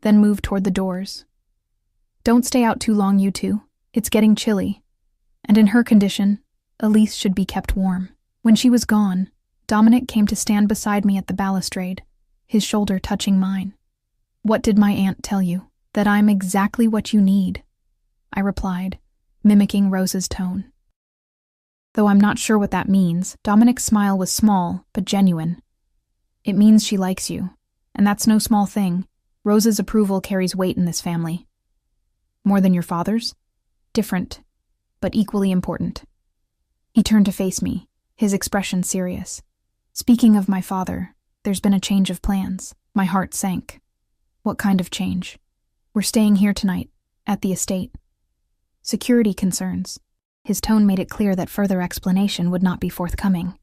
then moved toward the doors. Don't stay out too long, you two. It's getting chilly. And in her condition, Elise should be kept warm. When she was gone, Dominic came to stand beside me at the balustrade, his shoulder touching mine. What did my aunt tell you? That I'm exactly what you need, I replied, mimicking Rosa's tone. Though I'm not sure what that means, Dominic's smile was small, but genuine. It means she likes you, and that's no small thing. Rosa's approval carries weight in this family. More than your father's? Different, but equally important. He turned to face me, his expression serious. Speaking of my father, there's been a change of plans. My heart sank. What kind of change? We're staying here tonight, at the estate. Security concerns. His tone made it clear that further explanation would not be forthcoming.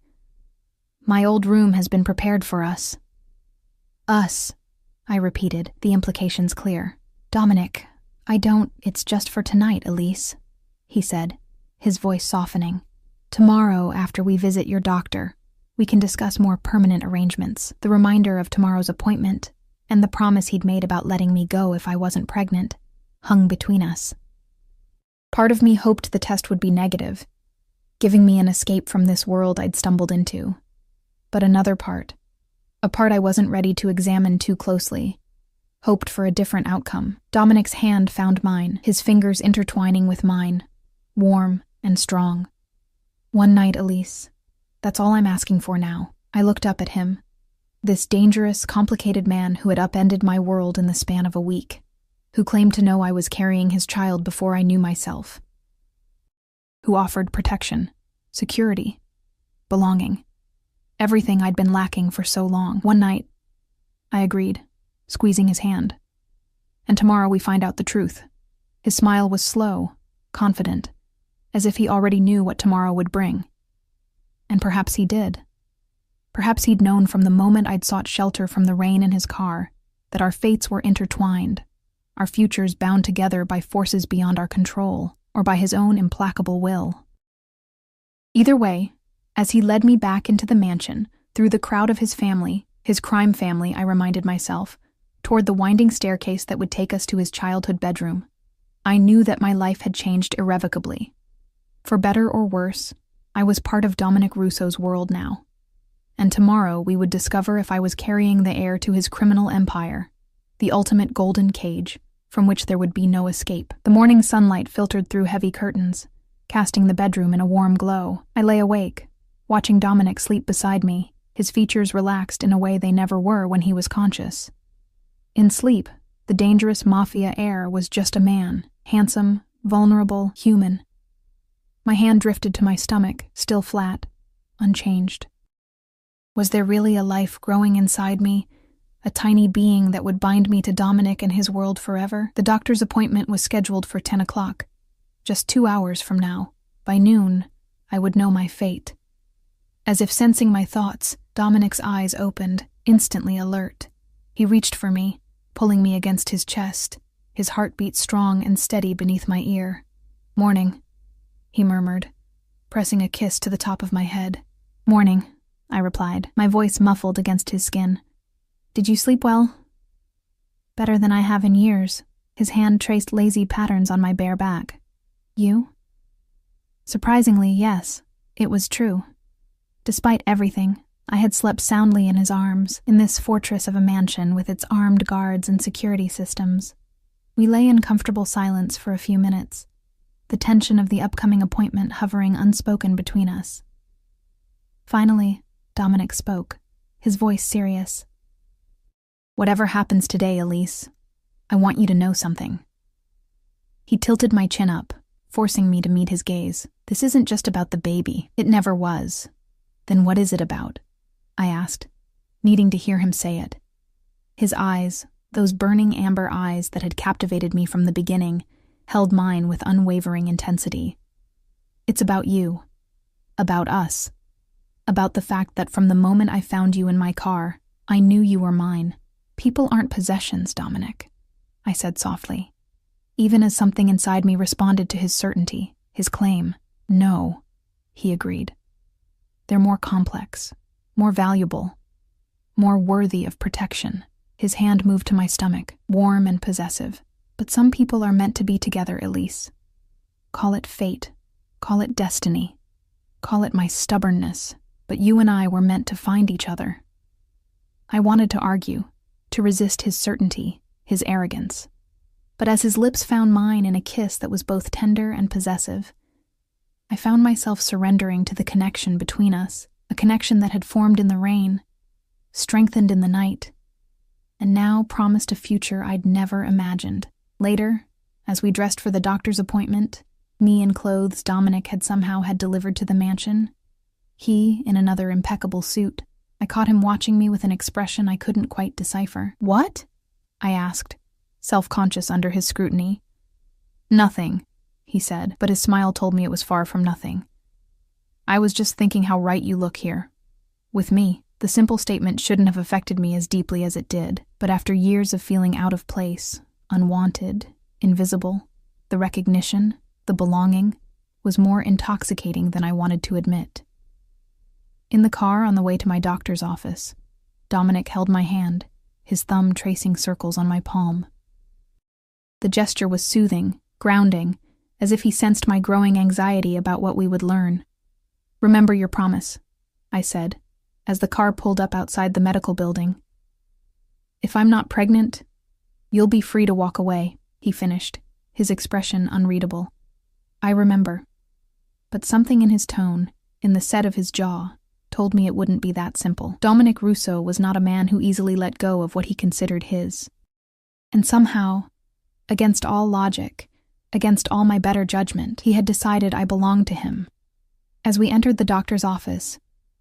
My old room has been prepared for us. Us, I repeated, the implications clear. Dominic, it's just for tonight, Elise, he said, his voice softening. Tomorrow, after we visit your doctor, we can discuss more permanent arrangements, the reminder of tomorrow's appointment, and the promise he'd made about letting me go if I wasn't pregnant, hung between us. Part of me hoped the test would be negative, giving me an escape from this world I'd stumbled into. But another part, a part I wasn't ready to examine too closely, hoped for a different outcome. Dominic's hand found mine, his fingers intertwining with mine, warm and strong. One night, Elise. That's all I'm asking for now. I looked up at him, this dangerous, complicated man who had upended my world in the span of a week, who claimed to know I was carrying his child before I knew myself, who offered protection, security, belonging, everything I'd been lacking for so long. One night, I agreed, squeezing his hand. And tomorrow we find out the truth. His smile was slow, confident, as if he already knew what tomorrow would bring. And perhaps he did. Perhaps he'd known from the moment I'd sought shelter from the rain in his car that our fates were intertwined, our futures bound together by forces beyond our control or by his own implacable will. Either way, as he led me back into the mansion, through the crowd of his family, his crime family, I reminded myself, toward the winding staircase that would take us to his childhood bedroom, I knew that my life had changed irrevocably. For better or worse, I was part of Dominic Russo's world now. And tomorrow we would discover if I was carrying the heir to his criminal empire, the ultimate golden cage, from which there would be no escape. The morning sunlight filtered through heavy curtains, casting the bedroom in a warm glow. I lay awake, watching Dominic sleep beside me, his features relaxed in a way they never were when he was conscious. In sleep, the dangerous Mafia heir was just a man, handsome, vulnerable, human. My hand drifted to my stomach, still flat, unchanged. Was there really a life growing inside me, a tiny being that would bind me to Dominic and his world forever? The doctor's appointment was scheduled for 10 o'clock, just 2 hours from now. By noon, I would know my fate. As if sensing my thoughts, Dominic's eyes opened, instantly alert. He reached for me, pulling me against his chest, his heartbeat strong and steady beneath my ear. "Morning," he murmured, pressing a kiss to the top of my head. "Morning," I replied, my voice muffled against his skin. "Did you sleep well?" "Better than I have in years." His hand traced lazy patterns on my bare back. "You?" Surprisingly, yes, it was true. Despite everything, I had slept soundly in his arms, in this fortress of a mansion with its armed guards and security systems. We lay in comfortable silence for a few minutes, the tension of the upcoming appointment hovering unspoken between us. Finally, Dominic spoke, his voice serious. "Whatever happens today, Elise, I want you to know something." He tilted my chin up, forcing me to meet his gaze. "This isn't just about the baby. It never was." "Then what is it about?" I asked, needing to hear him say it. His eyes, those burning amber eyes that had captivated me from the beginning, held mine with unwavering intensity. "It's about you. About us. About the fact that from the moment I found you in my car, I knew you were mine. People aren't possessions, Dominic," I said softly, even as something inside me responded to his certainty, his claim. "No, he agreed. They're more complex, more valuable, more worthy of protection. His hand moved to my stomach, warm and possessive. But some people are meant to be together, Elise. Call it fate, call it destiny, call it my stubbornness, but you and I were meant to find each other. I wanted to argue, to resist his certainty, his arrogance. But as his lips found mine in a kiss that was both tender and possessive, I found myself surrendering to the connection between us, a connection that had formed in the rain, strengthened in the night, and now promised a future I'd never imagined. Later, as we dressed for the doctor's appointment, me in clothes Dominic had somehow had delivered to the mansion, he in another impeccable suit, I caught him watching me with an expression I couldn't quite decipher. "What?" I asked, self-conscious under his scrutiny. "Nothing," he said, but his smile told me it was far from nothing. "I was just thinking how right you look here. With me, the simple statement shouldn't have affected me as deeply as it did, but after years of feeling out of place, unwanted, invisible, the recognition, the belonging, was more intoxicating than I wanted to admit." In the car on the way to my doctor's office, Dominic held my hand, his thumb tracing circles on my palm. The gesture was soothing, grounding, as if he sensed my growing anxiety about what we would learn. "Remember your promise," I said, as the car pulled up outside the medical building. "If I'm not pregnant, you'll be free to walk away," he finished, his expression unreadable. I remember. But something in his tone, in the set of his jaw, told me it wouldn't be that simple. Dominic Russo was not a man who easily let go of what he considered his. And somehow, against all logic, against all my better judgment, he had decided I belonged to him. As we entered the doctor's office,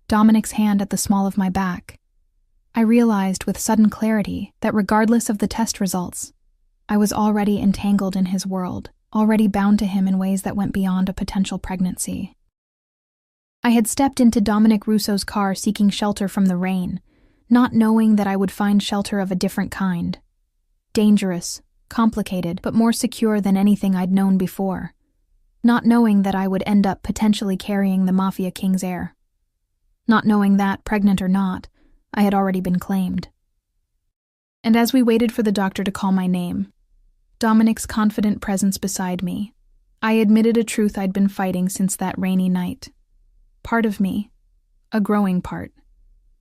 Dominic's hand at the small of my back, I realized with sudden clarity that regardless of the test results, I was already entangled in his world, already bound to him in ways that went beyond a potential pregnancy. I had stepped into Dominic Russo's car seeking shelter from the rain, not knowing that I would find shelter of a different kind. Dangerous, complicated, but more secure than anything I'd known before. Not knowing that I would end up potentially carrying the Mafia king's heir. Not knowing that, pregnant or not, I had already been claimed. And as we waited for the doctor to call my name, Dominic's confident presence beside me, I admitted a truth I'd been fighting since that rainy night. Part of me, a growing part,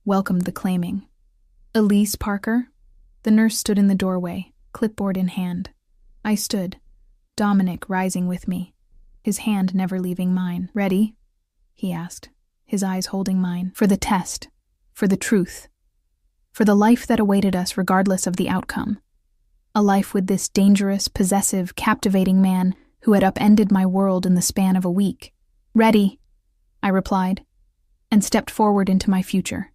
welcomed the claiming. "Elise Parker?" The nurse stood in the doorway, clipboard in hand. I stood, Dominic rising with me, his hand never leaving mine. "Ready?" he asked, his eyes holding mine. "For the test, for the truth, for the life that awaited us regardless of the outcome. A life with this dangerous, possessive, captivating man who had upended my world in the span of a week. "Ready," I replied, and stepped forward into my future.